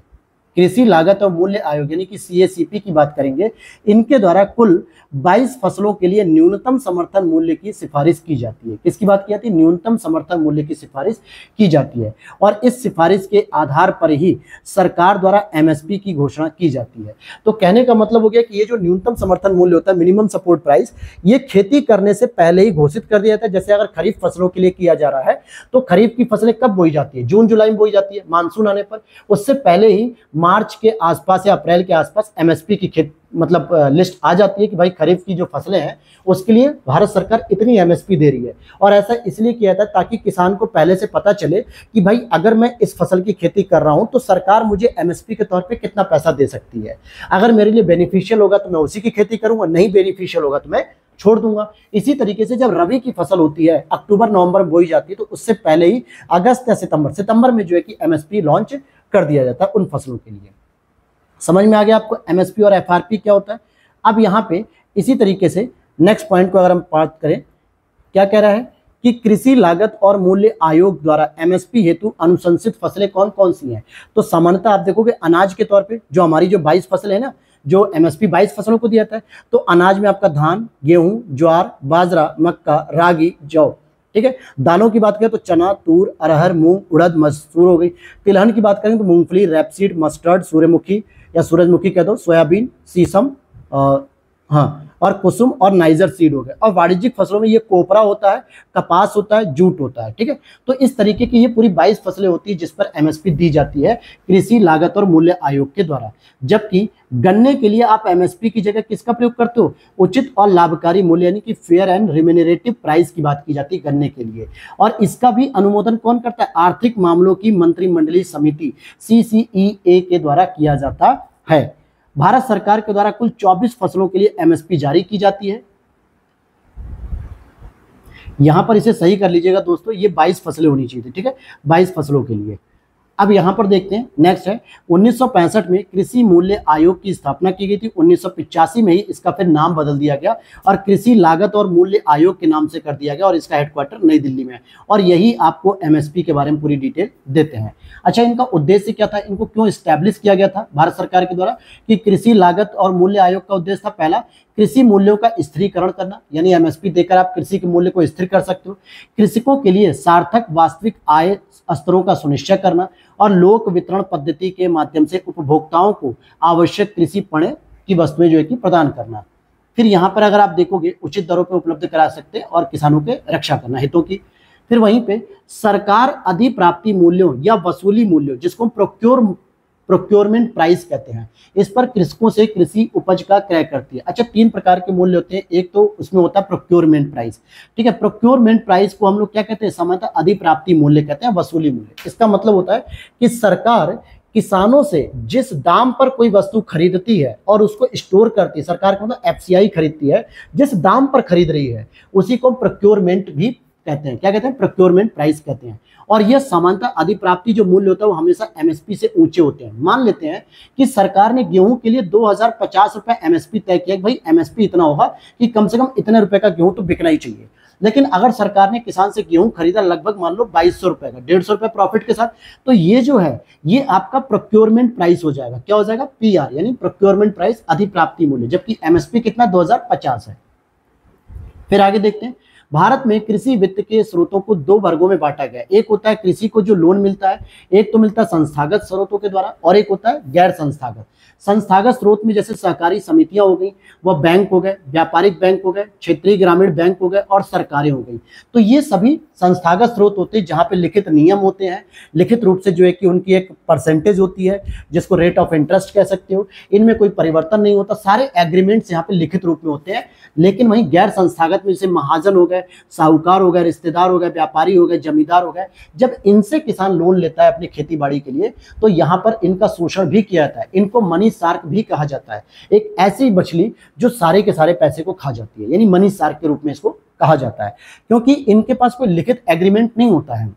कृषि लागत और मूल्य आयोग यानी कि CACP की बात करेंगे, इनके द्वारा कुल 22 फसलों के लिए न्यूनतम समर्थन मूल्य की सिफारिश की जाती है। किसकी बात की जाती है? न्यूनतम समर्थन मूल्य की सिफारिश की जाती है, और इस सिफारिश के आधार पर ही सरकार द्वारा MSP की घोषणा की जाती है। तो कहने का मतलब हो गया कि ये जो न्यूनतम समर्थन मूल्य होता है, मिनिमम सपोर्ट प्राइस, ये खेती करने से पहले ही घोषित कर दिया जाता है। जैसे अगर खरीफ फसलों के लिए किया जा रहा है, तो खरीफ की फसलें कब बोई जाती है? जून जुलाई में बोई जाती है, मानसून आने पर। उससे पहले ही मार्च के आसपास या अप्रैल के आसपास MSP की लिस्ट आ जाती है कि भाई खरीफ की जो फसलें हैं उसके लिए भारत सरकार इतनी MSP दे रही है। और ऐसा इसलिए किया था ताकि किसान को पहले से पता चले कि भाई अगर मैं इस फसल की खेती कर रहा हूं तो सरकार मुझे MSP के तौर पे कितना पैसा दे सकती है। अगर मेरे लिए बेनिफिशियल होगा तो मैं उसी की खेती करूंगा, नहीं बेनिफिशियल होगा तो मैं छोड़ दूंगा। इसी तरीके से जब रबी की फसल होती है, अक्टूबर नवंबर में बोई जाती है, तो उससे पहले ही अगस्त या सितंबर में जो है कि MSP लॉन्च कर दिया जाता है उन फसलों के लिए। समझ में आ गया आपको MSP और FRP क्या होता है? अब यहाँ पे इसी तरीके से नेक्स्ट पॉइंट को अगर हम बात करें, क्या कह रहा है कि कृषि लागत और मूल्य आयोग द्वारा MSP हेतु अनुशंसित फसलें कौन कौन सी हैं। तो सामान्यतः आप देखोगे अनाज के तौर पे जो हमारी जो 22 फसलें हैं ना, जो MSP 22 फसलों को दिया जाता है, तो अनाज में आपका धान, गेहूं, ज्वार, बाजरा, मक्का, रागी, जौ। ठीक है। दालों की बात करें तो चना, तूर, अरहर, मूंग, उड़द, मसूर हो गई। तिलहन की बात करें तो मूंगफली, रैपसीड, मस्टर्ड, सूर्यमुखी या सूरजमुखी कह दो, सोयाबीन, सीसम, और कुसुम और नाइजर सीड हो गए। और वाणिज्यिक फसलों में ये कोपरा होता है, कपास होता है, जूट होता है। ठीक है। तो इस तरीके की ये पूरी 22 फसलें होती है जिस पर MSP दी जाती है कृषि लागत और मूल्य आयोग के द्वारा। जबकि गन्ने के लिए आप MSP की जगह किसका प्रयोग करते हो? उचित और लाभकारी मूल्य यानी कि फेयर एंड रिम्यूनरेटिव प्राइस की बात की जाती है गन्ने के लिए। और इसका भी अनुमोदन कौन करता है? आर्थिक मामलों की मंत्रिमंडलीय समिति CCEA के द्वारा किया जाता है। भारत सरकार के द्वारा कुल 24 फसलों के लिए MSP जारी की जाती है। यहां पर इसे सही कर लीजिएगा दोस्तों, ये 22 फसलें होनी चाहिए थी। ठीक है, 22 फसलों के लिए। अब यहाँ पर देखते हैं, नेक्स्ट है 1965 में कृषि मूल्य आयोग की स्थापना की गई थी। 1985 में ही इसका फिर नाम बदल दिया गया और कृषि लागत और मूल्य आयोग के नाम से कर दिया गया और इसका हेडक्वार्टर नई दिल्ली में है। और यही आपको एमएसपी के बारे में पूरी डिटेल देते हैं। अच्छा, इनका उद्देश्य क्या था, इनको क्यों स्टैब्लिश किया गया था भारत सरकार के द्वारा? कि कृषि लागत और मूल्य आयोग का उद्देश्य था, पहला कृषि मूल्यों का स्थिरीकरण करना, यानी एमएसपी देकर आप कृषि के मूल्य को स्थिर कर सकते हो। कृषकों के लिए सार्थक वास्तविक आय स्तरों का सुनिश्चय करना और लोक वितरण पद्धति के माध्यम से उपभोक्ताओं को आवश्यक कृषि पण्य की वस्तुएं जो है कि प्रदान करना। फिर यहाँ पर अगर आप देखोगे, उचित दरों पर उपलब्ध करा सकते हैं और किसानों के रक्षा करना हितों की। फिर वहीं पे सरकार अधिप्राप्ति मूल्यों या वसूली मूल्यों, जिसको प्रोक्योरमेंट प्राइस कहते हैं, इस पर कृषकों से कृषि उपज का क्रय करती है। अच्छा, 3 प्रकार के मूल्य होते हैं। एक तो उसमें होता है प्रोक्योरमेंट प्राइस, ठीक है। प्रोक्योरमेंट प्राइस को हम लोग क्या कहते हैं, सामान्यतः अधिप्राप्ति मूल्य कहते हैं, वसूली मूल्य। इसका मतलब होता है कि सरकार किसानों से जिस दाम पर कोई वस्तु खरीदती है और उसको स्टोर करती है, सरकार का मतलब एफसीआई खरीदती है, जिस दाम पर खरीद रही है उसी को प्रोक्योरमेंट भी कहते हैं। क्या कहते हैं? प्रोक्योरमेंट प्राइस कहते हैं। और यह सामान्यतः अधिप्राप्ति जो मूल्य होता है वो हमेशा एमएसपी से ऊंचे होते हैं। मान लेते हैं कि सरकार ने गेहूं के लिए 2050 रुपए एमएसपी तय किया, भाई एमएसपी इतना होगा कि कम से कम इतने रुपए का गेहूं तो बिकना ही चाहिए। लेकिन अगर सरकार ने किसान से गेहूं खरीदा लगभग मान लो 2200 रुपए का, 150 रुपए प्रॉफिट के साथ, तो ये जो है ये आपका प्रोक्योरमेंट प्राइस हो जाएगा। क्या हो जाएगा? पीआर, यानी प्रोक्योरमेंट प्राइस, अधिप्राप्ति मूल्य, जबकि एमएसपी कितना 2050 है। फिर आगे देखते हैं, भारत में कृषि वित्त के स्रोतों को 2 वर्गों में बांटा गया। एक होता है कृषि को जो लोन मिलता है, एक तो मिलता है संस्थागत स्रोतों के द्वारा और एक होता है गैर संस्थागत। संस्थागत स्रोत में जैसे सहकारी समितियां हो गई, वह बैंक हो गए, व्यापारिक बैंक हो गए, क्षेत्रीय ग्रामीण बैंक हो गए और सरकारें हो गई। तो ये सभी संस्थागत स्रोत होते हैं जहां पे लिखित नियम होते हैं, लिखित रूप से जो है कि उनकी एक परसेंटेज होती है जिसको रेट ऑफ इंटरेस्ट कह सकते हो। इनमें कोई परिवर्तन नहीं होता, सारे एग्रीमेंट्स यहाँ पे लिखित रूप में होते हैं। लेकिन वहीं गैर संस्थागत में जैसे महाजन हो गए, साहूकार हो गए, रिश्तेदार हो गए, व्यापारी हो गए, जमींदार हो गए, जब इनसे किसान लोन लेता है अपनी खेती बाड़ी के लिए तो यहाँ पर इनका शोषण भी किया जाता है। इनको मनी शार्क भी कहा जाता है, एक ऐसी मछली जो सारे के सारे पैसे को खा जाती है, यानी मनी शार्क के रूप में इसको कहा जाता है, क्योंकि इनके पास कोई लिखित एग्रीमेंट नहीं होता है।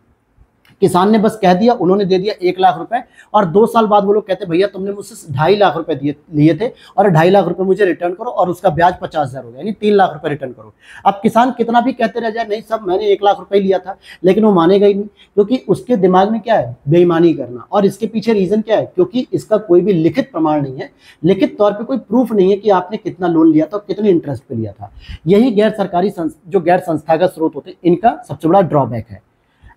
किसान ने बस कह दिया, उन्होंने दे दिया 1 लाख रुपए और 2 साल बाद वो लोग कहते भैया तुमने मुझसे 2.5 लाख रुपए लिए थे और 2.5 लाख रुपए मुझे रिटर्न करो और उसका ब्याज 50,000 हो गया, यानी 3 लाख रुपए रिटर्न करो। अब किसान कितना भी कहते रह जाए, नहीं सब मैंने 1 लाख रुपए लिया था, लेकिन वो मानेगा ही नहीं, क्योंकि उसके दिमाग में क्या है, बेईमानी करना। और इसके पीछे रीजन क्या है, क्योंकि इसका कोई भी लिखित प्रमाण नहीं है, लिखित तौर पर कोई प्रूफ नहीं है कि आपने कितना लोन लिया था और कितने इंटरेस्ट पे लिया था। यही गैर सरकारी जो गैर संस्थागत स्रोत होते हैं इनका सबसे बड़ा ड्रॉबैक है।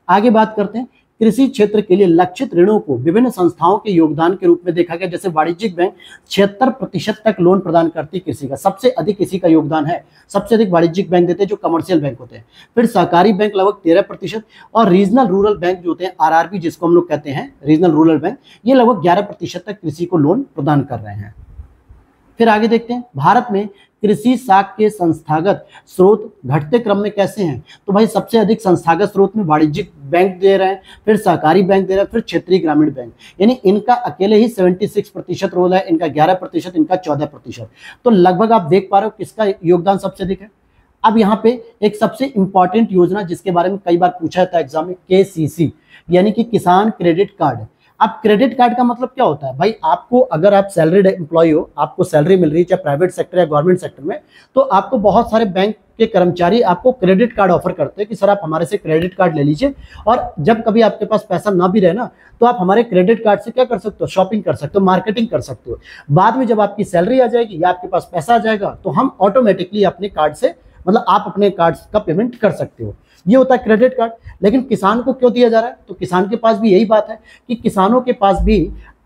आगे बात करते हैं, कृषि क्षेत्र के लिए लक्षित ऋणों को विभिन्न संस्थाओं के योगदान के रूप में देखा गया। जैसे वाणिज्यिक बैंक 76% तक लोन प्रदान करती कृषि का, सबसे अधिक इसी का योगदान है, सबसे अधिक वाणिज्यिक बैंक देते हैं जो कमर्शियल बैंक होते हैं। फिर सहकारी बैंक लगभग 13% और रीजनल रूरल बैंक जो होते हैं आरआरबी जिसको हम लोग कहते हैं रीजनल रूरल बैंक, ये लगभग 11% तक कृषि को लोन प्रदान कर रहे हैं। फिर आगे देखते हैं, भारत में कृषि साख के संस्थागत स्रोत घटते क्रम में कैसे हैं। तो भाई सबसे अधिक संस्थागत स्रोत में वाणिज्यिक बैंक दे रहे हैं, फिर सहकारी बैंक दे रहे हैं, फिर क्षेत्रीय ग्रामीण बैंक, यानी इनका अकेले ही 76% रोल है, इनका 11%, इनका 14%। तो लगभग आप देख पा रहे हो किसका योगदान सबसे अधिक है। अब यहाँ पे एक सबसे इंपॉर्टेंट योजना जिसके बारे में कई बार पूछा जाता है एग्जाम में, केसीसी, यानी कि किसान क्रेडिट कार्ड। अब क्रेडिट कार्ड का मतलब क्या होता है भाई, आपको अगर आप सैलरीड एम्प्लॉय हो, आपको सैलरी मिल रही है चाहे प्राइवेट सेक्टर या गवर्नमेंट सेक्टर में, तो आपको बहुत सारे बैंक के कर्मचारी आपको क्रेडिट कार्ड ऑफर करते हैं कि सर आप हमारे से क्रेडिट कार्ड ले लीजिए और जब कभी आपके पास पैसा ना भी रहे ना तो आप हमारे क्रेडिट कार्ड से क्या कर सकते हो, शॉपिंग कर सकते हो, मार्केटिंग कर सकते हो। बाद में जब आपकी सैलरी आ जाएगी या आपके पास पैसा आ जाएगा तो हम ऑटोमेटिकली अपने कार्ड से, मतलब आप अपने कार्ड का पेमेंट कर सकते हो। ये होता है क्रेडिट कार्ड। लेकिन किसान को क्यों दिया जा रहा है, तो किसान के पास भी यही बात है कि किसानों के पास भी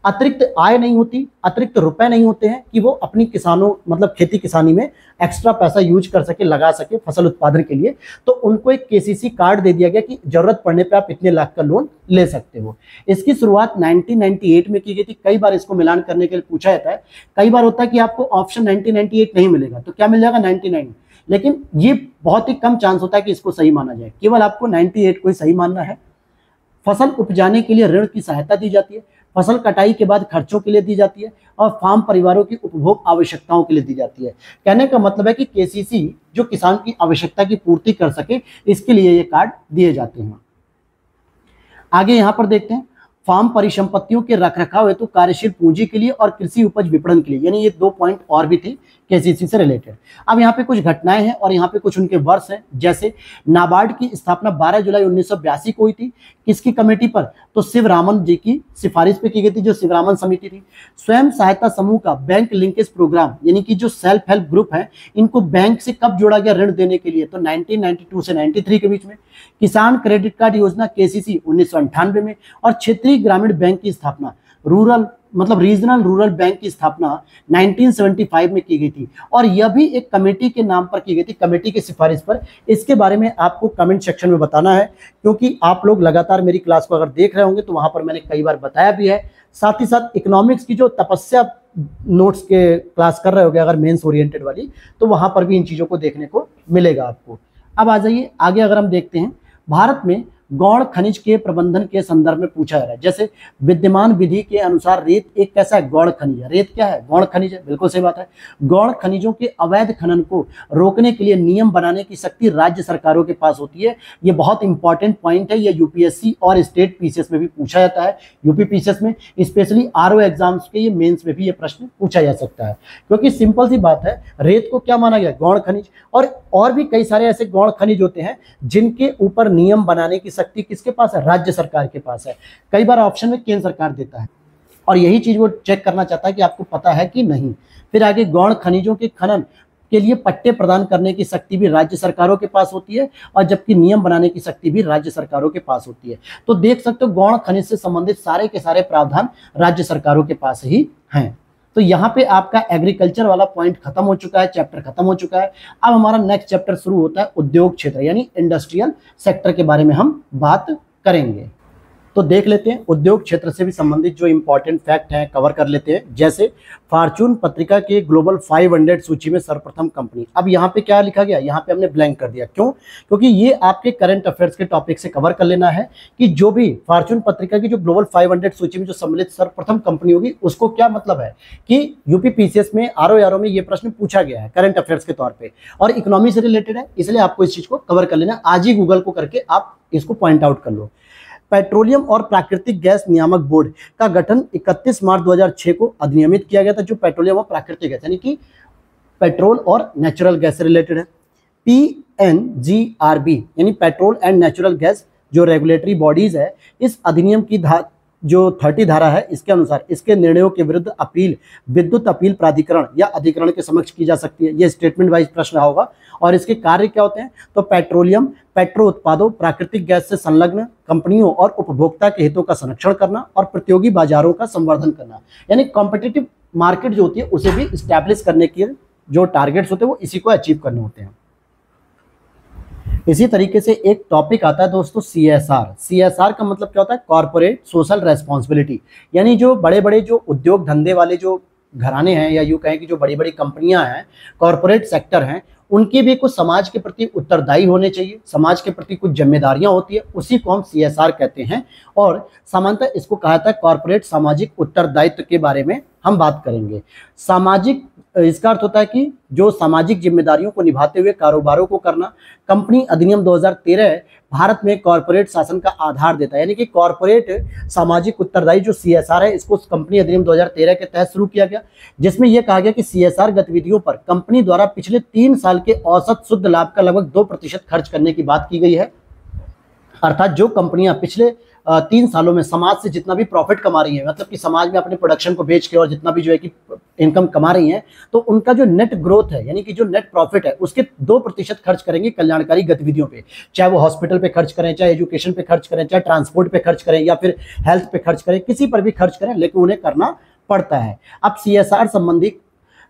अतिरिक्त आय नहीं होती, अतिरिक्त रुपए नहीं होते हैं कि वो अपनी किसानों मतलब खेती किसानी में एक्स्ट्रा पैसा यूज कर सके, लगा सके फसल उत्पादन के लिए। तो उनको एक केसीसी कार्ड दे दिया गया कि जरूरत पड़ने पे आप इतने लाख का लोन ले सकते हो। इसकी शुरुआत 1998 में की गई थी। कई बार इसको मिलान करने के लिए पूछा जाता है, कई बार होता है कि आपको ऑप्शन 1998 नहीं मिलेगा तो क्या मिल जाएगा 99, लेकिन ये बहुत ही कम चांस होता है कि इसको सही माना जाए, केवल आपको 98 को ही सही मानना है। फसल उपजाने के लिए ऋण की सहायता दी जाती है, फसल कटाई के बाद खर्चों के लिए दी जाती है और फार्म परिवारों की उपभोग आवश्यकताओं के लिए दी जाती है। कहने का मतलब है कि केसीसी जो किसान की आवश्यकता की पूर्ति कर सके इसके लिए ये कार्ड दिए जाते हैं। आगे यहाँ पर देखते हैं, फार्म परिसंपत्तियों के रखरखाव हेतु कार्यशील पूंजी के लिए और कृषि उपज विपणन के लिए, यानी ये 2 पॉइंट और भी थे केसीसी से रिलेटेड। अब यहाँ पे कुछ घटनाएं हैं और यहाँ पे कुछ उनके वर्ष हैं। जैसे नाबार्ड की स्थापना 12 जुलाई 1982 को हुई थी। किसकी कमेटी पर? तो शिवरामन जी की सिफारिश पे की गई थी, जो शिवरामन समिति थी। स्वयं सहायता समूह का बैंक लिंकेज प्रोग्राम, यानी कि जो सेल्फ हेल्प ग्रुप है, इनको बैंक से कब जोड़ा गया ऋण देने के लिए? तो 1992 से 93 के बीच में। किसान क्रेडिट कार्ड योजना केसीसी 1998 में। और क्षेत्रीय ग्रामीण बैंक की स्थापना, रीजनल रूरल बैंक की स्थापना 1975 में की गई थी। और यह भी एक कमेटी के नाम पर की गई थी, कमेटी की सिफारिश पर। इसके बारे में आपको कमेंट सेक्शन में बताना है, क्योंकि आप लोग लगातार मेरी क्लास को अगर देख रहे होंगे तो वहां पर मैंने कई बार बताया भी है। साथ ही साथ इकोनॉमिक्स की जो तपस्या नोट्स के क्लास कर रहे होगे अगर मेंस ओरिएंटेड वाली, तो वहां पर भी इन चीजों को देखने को मिलेगा आपको। अब आ जाइए आगे, अगर हम देखते हैं भारत में गौण खनिज के प्रबंधन के संदर्भ में पूछा जा रहा है। जैसे विद्यमान विधि के अनुसार रेत एक कैसा है? गौण खनिज है। रेत क्या है? गौण खनिज है, बिल्कुल सही बात है। गौण खनिजों के अवैध खनन को रोकने के लिए नियम बनाने की शक्ति राज्य सरकारों के पास होती है। ये बहुत इंपॉर्टेंट पॉइंट है, ये यूपीएससी और स्टेट पीसीएस में भी पूछा जाता है। यूपी पीसीएस में स्पेशली आरओ एग्जाम्स के ये मेंस में भी ये प्रश्न पूछा जा सकता है, क्योंकि सिंपल सी बात है, रेत को क्या माना गया? गौण खनिज। और भी कई सारे ऐसे गौण खनिज होते हैं जिनके ऊपर नियम बनाने की शक्ति किसके पास है? राज्य सरकार के पास है। कई बार ऑप्शन में केंद्र सरकार देता है, और यही चीज वो चेक करना चाहता है कि आपको पता है कि नहीं। फिर आगे, गौण खनिजों के खनन के लिए पट्टे प्रदान करने की शक्ति भी राज्य सरकारों के पास होती है, और जबकि नियम बनाने की शक्ति भी राज्य सरकारों के पास होती है। तो देख सकते हो, गौण खनिज से संबंधित सारे के सारे प्रावधान राज्य सरकारों के पास ही हैं। तो यहाँ पे आपका एग्रीकल्चर वाला पॉइंट खत्म हो चुका है, चैप्टर खत्म हो चुका है। अब हमारा नेक्स्ट चैप्टर शुरू होता है उद्योग क्षेत्र, यानी इंडस्ट्रियल सेक्टर के बारे में हम बात करेंगे। तो देख लेते हैं उद्योग क्षेत्र से भी संबंधित जो इंपॉर्टेंट फैक्ट हैं कवर कर लेते हैं। जैसे फॉर्च्यून पत्रिका के ग्लोबल 500 सूची में सर्वप्रथम कंपनी। अब यहाँ पे क्या लिखा गया? यहाँ पे हमने ब्लैंक कर दिया। क्यों? क्योंकि ये आपके करंट अफेयर्स के टॉपिक से कवर कर लेना है कि जो भी फॉर्च्यून पत्रिका की जो ग्लोबल 500 सूची में जो सम्मिलित सर्वप्रथम कंपनी होगी, उसको क्या मतलब है कि यूपी पीसीएस में आरओ में ये प्रश्न पूछा गया है करंट अफेयर्स के तौर पर, और इकोनॉमी से रिलेटेड है, इसलिए आपको इस चीज को कवर कर लेना। आज ही गूगल को करके आप इसको पॉइंट आउट कर लो। पेट्रोलियम और प्राकृतिक गैस नियामक बोर्ड का गठन 31 मार्च 2006 को अधिनियमित किया गया था, जो पेट्रोलियम और प्राकृतिक गैस यानी कि पेट्रोल और नेचुरल गैस से रिलेटेड है। PNGRB यानी पेट्रोल एंड नेचुरल गैस जो रेगुलेटरी बॉडीज है, इस अधिनियम की जो 30 धारा है, इसके अनुसार इसके निर्णयों के विरुद्ध अपील विद्युत अपील प्राधिकरण या अधिकरण के समक्ष की जा सकती है। यह स्टेटमेंट वाइज प्रश्न होगा। और इसके कार्य क्या होते हैं? तो पेट्रोलियम, पेट्रो उत्पादों, प्राकृतिक गैस से संलग्न कंपनियों और उपभोक्ता के हितों का संरक्षण करना और प्रतियोगी बाजारों का संवर्धन करना, यानी कॉम्पिटिटिव मार्केट जो होती है उसे भी स्टैब्लिश करने के जो टारगेट्स होते हैं वो इसी को अचीव करने होते हैं। इसी तरीके से एक टॉपिक आता है दोस्तों CSR। CSR का मतलब क्या होता है? कॉर्पोरेट सोशल रेस्पॉन्सिबिलिटी, यानी जो बड़े बड़े जो उद्योग धंधे वाले जो घराने हैं, या यूँ कहें कि जो बड़ी बड़ी कंपनियां हैं, कॉर्पोरेट सेक्टर हैं, उनके भी कुछ समाज के प्रति उत्तरदायी होने चाहिए, समाज के प्रति कुछ जिम्मेदारियां होती है, उसी को हम CSR कहते हैं। और सामान्यतः इसको कहा जाता है कॉर्पोरेट सामाजिक उत्तरदायित्व के बारे में हम बात करेंगे। सामाजिक, इसका अर्थ होता है कि जो सामाजिक जिम्मेदारियों को निभाते हुए कारोबारों को करना। कंपनी अधिनियम 2013 भारत में कॉर्पोरेट शासन का आधार देता है, यानी कि कॉर्पोरेट सामाजिक उत्तरदायी जो CSR है, इसको कंपनी अधिनियम 2013 के तहत शुरू किया गया, जिसमें यह कहा गया कि CSR गतिविधियों पर कंपनी द्वारा पिछले 3 साल के औसत शुद्ध लाभ का लगभग 2% खर्च करने की बात की गई है। अर्थात जो कंपनियां पिछले 3 सालों में समाज से जितना भी प्रॉफिट कमा रही है, मतलब कि समाज में अपने प्रोडक्शन को बेच के और जितना भी जो है कि इनकम कमा रही हैं, तो उनका जो नेट ग्रोथ है, यानी कि जो नेट प्रॉफिट है, उसके 2% खर्च करेंगे कल्याणकारी गतिविधियों पे। चाहे वो हॉस्पिटल पे खर्च करें, चाहे एजुकेशन पे खर्च करें, चाहे ट्रांसपोर्ट पे खर्च करें, या फिर हेल्थ पे खर्च करें, किसी पर भी खर्च करें, लेकिन उन्हें करना पड़ता है। अब CSR संबंधी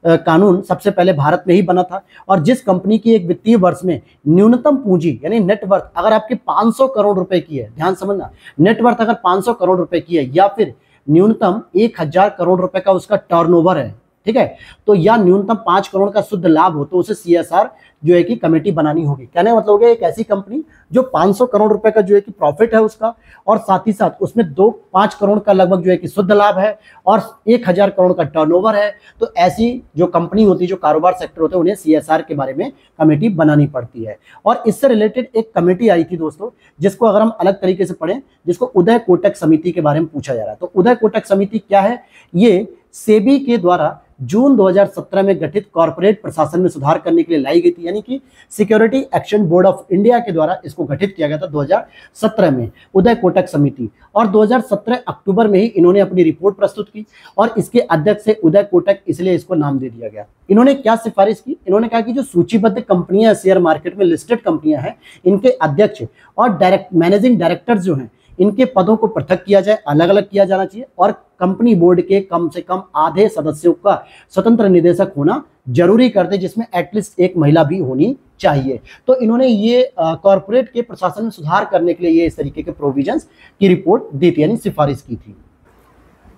कानून सबसे पहले भारत में ही बना था, और जिस कंपनी की एक वित्तीय वर्ष में न्यूनतम पूंजी यानी नेटवर्थ अगर आपके 500 करोड़ रुपए की है, ध्यान समझना, नेटवर्थ अगर 500 करोड़ रुपए की है, या फिर न्यूनतम 1000 करोड़ रुपए का उसका टर्नओवर है, ठीक है, तो या न्यूनतम 5 करोड़ का शुद्ध लाभ हो तो उसे सीएसआर जो है कि कमेटी बनानी होगी। कहने मतलब हो गया एक ऐसी कंपनी जो 500 करोड़ रुपए का जो है कि प्रॉफिट है उसका, और साथ ही साथ उसमें 5 करोड़ का लगभग जो है कि शुद्ध लाभ है और 1000 करोड़ का टर्नओवर है, तो ऐसी जो कंपनी होती है, जो कारोबार सेक्टर होते हैं, उन्हें सीएसआर के बारे में कमेटी बनानी पड़ती है। और इससे रिलेटेड एक कमेटी आई थी दोस्तों, जिसको अगर हम अलग तरीके से पढ़ें, जिसको उदय कोटक समिति के बारे में पूछा जा रहा है। तो उदय कोटक समिति क्या है? ये सेबी के द्वारा जून 2017 में गठित कॉर्पोरेट प्रशासन में सुधार करने के लिए लाई गई थी, यानी कि security action board of India के द्वारा इसको गठित किया गया था 2017 में, उदय कोटक समिति। और 2017 अक्टूबर में ही इन्होंने अपनी रिपोर्ट प्रस्तुत की और इसके अध्यक्ष से उदय कोटक, इसलिए इसको नाम दे दिया गया। इन्होंने क्या सिफारिश की? इन्होंने कहा कि जो सूचीबद्ध कंपनियां शेयर मार्केट में लिस्टेड कंपनियां हैं, इनके अध्यक्ष और मैनेजिंग डायरेक्टर्स जो हैं, इनके पदों को पृथक किया जाए, अलग अलग किया जाना चाहिए, और कंपनी बोर्ड के कम से कम आधे सदस्यों का स्वतंत्र निदेशक होना जरूरी कर दे, जिसमें एटलीस्ट एक महिला भी होनी चाहिए। तो इन्होंने ये कॉर्पोरेट के प्रशासन में सुधार करने के लिए ये इस तरीके के प्रोविजंस की रिपोर्ट दी थी, यानी सिफारिश की थी।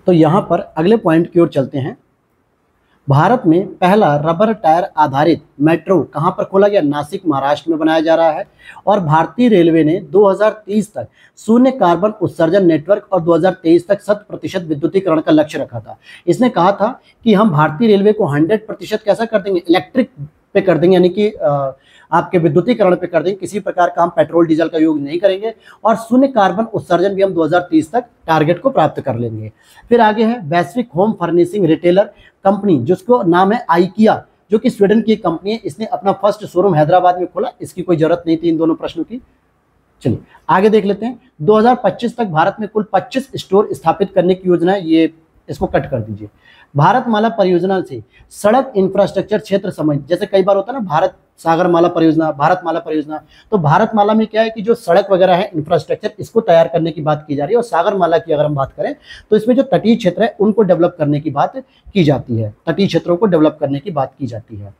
तो यहां पर अगले पॉइंट की ओर चलते हैं। भारत में पहला रबर टायर आधारित मेट्रो कहां पर खोला गया? नासिक, महाराष्ट्र में बनाया जा रहा है। और भारतीय रेलवे ने 2030 तक शून्य कार्बन उत्सर्जन नेटवर्क और 2023 तक 100% विद्युतीकरण का लक्ष्य रखा था। इसने कहा था कि हम भारतीय रेलवे को 100% कैसा कर देंगे? इलेक्ट्रिक पे कर देंगे, यानी कि आपके विद्युतीकरण पे कर देंगे, किसी प्रकार का हम पेट्रोल डीजल का यूज नहीं करेंगे, और शून्य कार्बन उत्सर्जन भी हम 2030 तक टारगेट को प्राप्त कर लेंगे। फिर आगे है वैश्विक होम फर्निशिंग रिटेलर कंपनी, जिसको नाम है आइकिया, जो कि स्वीडन की एक कंपनी है। इसने अपना फर्स्ट शोरूम हैदराबाद में खोला। इसकी कोई जरूरत नहीं थी इन दोनों प्रश्नों की। चलिए आगे देख लेते हैं। 2025 तक भारत में कुल 25 स्टोर स्थापित करने की योजना है। ये इसको कट कर दीजिए। भारतमाला परियोजना से सड़क इंफ्रास्ट्रक्चर क्षेत्र समझ, जैसे कई बार होता है ना भारत सागरमाला परियोजना, भारतमाला परियोजना, तो भारतमाला में क्या है कि जो सड़क वगैरह है, इंफ्रास्ट्रक्चर, इसको तैयार करने की बात की जा रही है। और सागरमाला की अगर हम बात करें तो इसमें जो तटीय क्षेत्र है उनको डेवलप करने की बात की जाती है, तटीय क्षेत्रों को डेवलप करने की बात की जाती है।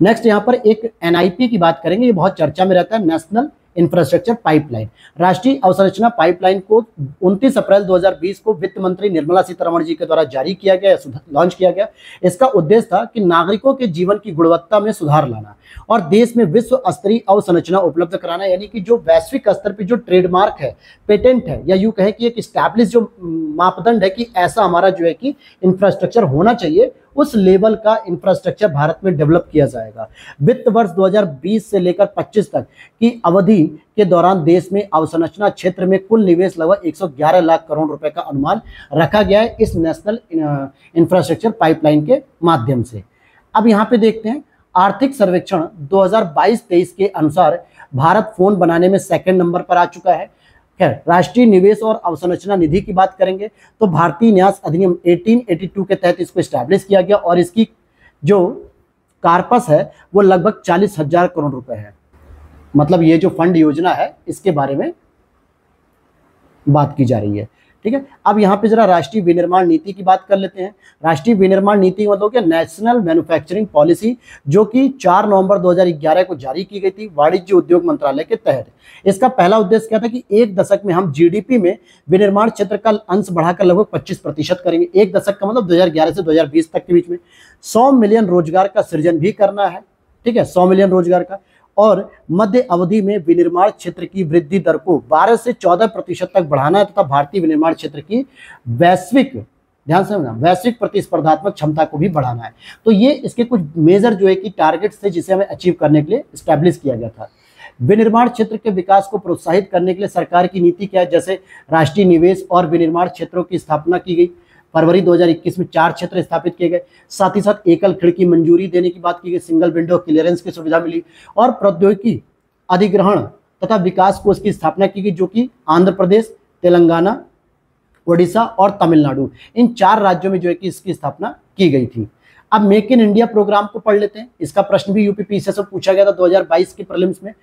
नेक्स्ट यहाँ पर एक एनआईपी की बात करेंगे, ये बहुत चर्चा में रहता है, नेशनल इंफ्रास्ट्रक्चर पाइपलाइन। राष्ट्रीय अवसंरचना पाइपलाइन को 29 अप्रैल 2020 को वित्त मंत्री निर्मला सीतारमण जी के द्वारा जारी किया गया, लॉन्च किया गया। इसका उद्देश्य था कि नागरिकों के जीवन की गुणवत्ता में सुधार लाना और देश में विश्व स्तरीय अवसंरचना उपलब्ध कराना, यानी कि जो वैश्विक स्तर पर जो ट्रेडमार्क है, पेटेंट है, या यूं कहें कि एक स्टैब्लिश जो मापदंड है कि ऐसा हमारा जो है कि इंफ्रास्ट्रक्चर होना चाहिए, उस लेवल का इंफ्रास्ट्रक्चर भारत में डेवलप किया जाएगा। वित्त वर्ष 2020 से लेकर 25 तक की अवधि के दौरान देश में अवसंरचना क्षेत्र में कुल निवेश लगभग 111 लाख करोड़ रुपए का अनुमान रखा गया है इस नेशनल इंफ्रास्ट्रक्चर पाइपलाइन के माध्यम से। अब यहाँ पे देखते हैं आर्थिक सर्वेक्षण 2022-23 के अनुसार भारत फोन बनाने में सेकंड नंबर पर आ चुका है। राष्ट्रीय निवेश और अवसंरचना निधि की बात करेंगे तो भारतीय न्यास अधिनियम 1882 के तहत इसको एस्टैब्लिश किया गया और इसकी जो कार्पस है वो लगभग 40,000 करोड़ रुपए है। मतलब ये जो फंड योजना है इसके बारे में बात की जा रही है। ठीक है, अब यहाँ पे जरा राष्ट्रीय विनिर्माण नीति की बात कर लेते हैं। राष्ट्रीय विनिर्माण नीति मतलब क्या? नेशनल मैन्युफैक्चरिंग पॉलिसी, जो कि 4 नवंबर 2011 को जारी की गई थी वाणिज्य उद्योग मंत्रालय के तहत। इसका पहला उद्देश्य क्या था कि एक दशक में हम जीडीपी में विनिर्माण क्षेत्र का अंश बढ़ाकर लगभग 25% करेंगे। एक दशक का मतलब 2011 से 2020 तक के बीच में 100 मिलियन रोजगार का सृजन भी करना है। ठीक है, 100 मिलियन रोजगार का, और मध्य अवधि में विनिर्माण क्षेत्र की वृद्धि दर को 12 से 14% तक बढ़ाना है तथा भारतीय विनिर्माण क्षेत्र की वैश्विक, ध्यान से समझना, वैश्विक प्रतिस्पर्धात्मक क्षमता को भी बढ़ाना है। तो ये इसके कुछ मेजर जो है कि टारगेट्स थे जिसे हमें अचीव करने के लिए स्टैब्लिश किया गया था। विनिर्माण क्षेत्र के विकास को प्रोत्साहित करने के लिए सरकार की नीति क्या है? जैसे राष्ट्रीय निवेश और विनिर्माण क्षेत्रों की स्थापना की गई। फरवरी 2021 में 4 क्षेत्र स्थापित किए गए। साथ ही साथ एकल खिड़की मंजूरी देने की बात की गई, सिंगल विंडो क्लियरेंस की सुविधा मिली, और प्रौद्योगिकी अधिग्रहण तथा विकास कोष की स्थापना की गई, जो कि आंध्र प्रदेश, तेलंगाना, ओडिशा और तमिलनाडु, इन 4 राज्यों में जो है कि इसकी स्थापना की गई थी। अब मेक इन इंडिया प्रोग्राम को पढ़ लेते हैं। इसका प्रश्न भी यूपीपीएससी से पूछा गया था 2022 के प्रीलिम्स में।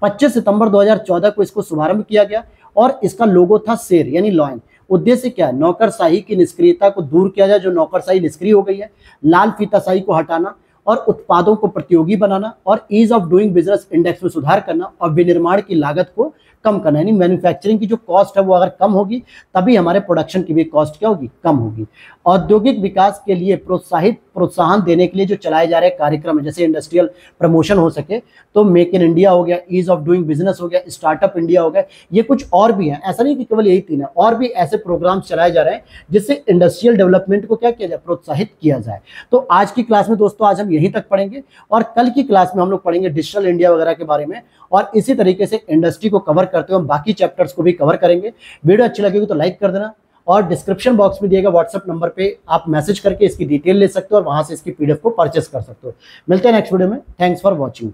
25 सितंबर 2014 को इसको शुभारंभ किया गया और इसका लोगो था शेर यानी लॉयन। उद्देश्य क्या है? नौकरशाही की निष्क्रियता को दूर किया जाए, जो नौकरशाही निष्क्रिय हो गई है, लाल फीताशाही को हटाना और उत्पादों को प्रतियोगी बनाना और ease of doing business index में सुधार करना और विनिर्माण की लागत को कम करना। यानी मैन्युफैक्चरिंग की जो कॉस्ट है वो अगर कम होगी तभी हमारे प्रोडक्शन की भी कॉस्ट क्या होगी? कम होगी। औद्योगिक विकास के लिए प्रोत्साहित प्रोत्साहन देने के लिए जो चलाए जा रहे कार्यक्रम है, जैसे इंडस्ट्रियल प्रमोशन हो सके, तो मेक इन इंडिया हो गया, ईज ऑफ डूइंग बिजनेस हो गया, स्टार्टअप इंडिया हो गया, ये कुछ और भी है, ऐसा नहीं कि केवल यही 3 है, और भी ऐसे प्रोग्राम चलाए जा रहे हैं जिससे इंडस्ट्रियल डेवलपमेंट को क्या किया जाए, प्रोत्साहित किया जाए। तो आज की क्लास में दोस्तों आज हम यहीं तक पढ़ेंगे, और कल की क्लास में हम लोग पढ़ेंगे डिजिटल इंडिया वगैरह के बारे में, और इसी तरीके से इंडस्ट्री को कवर करते हुए हम बाकी चैप्टर्स को भी कवर करेंगे। वीडियो अच्छी लगेगी तो लाइक कर देना, और डिस्क्रिप्शन बॉक्स में दिएगा व्हाट्सएप नंबर पे आप मैसेज करके इसकी डिटेल ले सकते हो और वहां से इसकी पीडीएफ को परचेस कर सकते हो। मिलते हैं नेक्स्ट वीडियो में। Thanks for watching.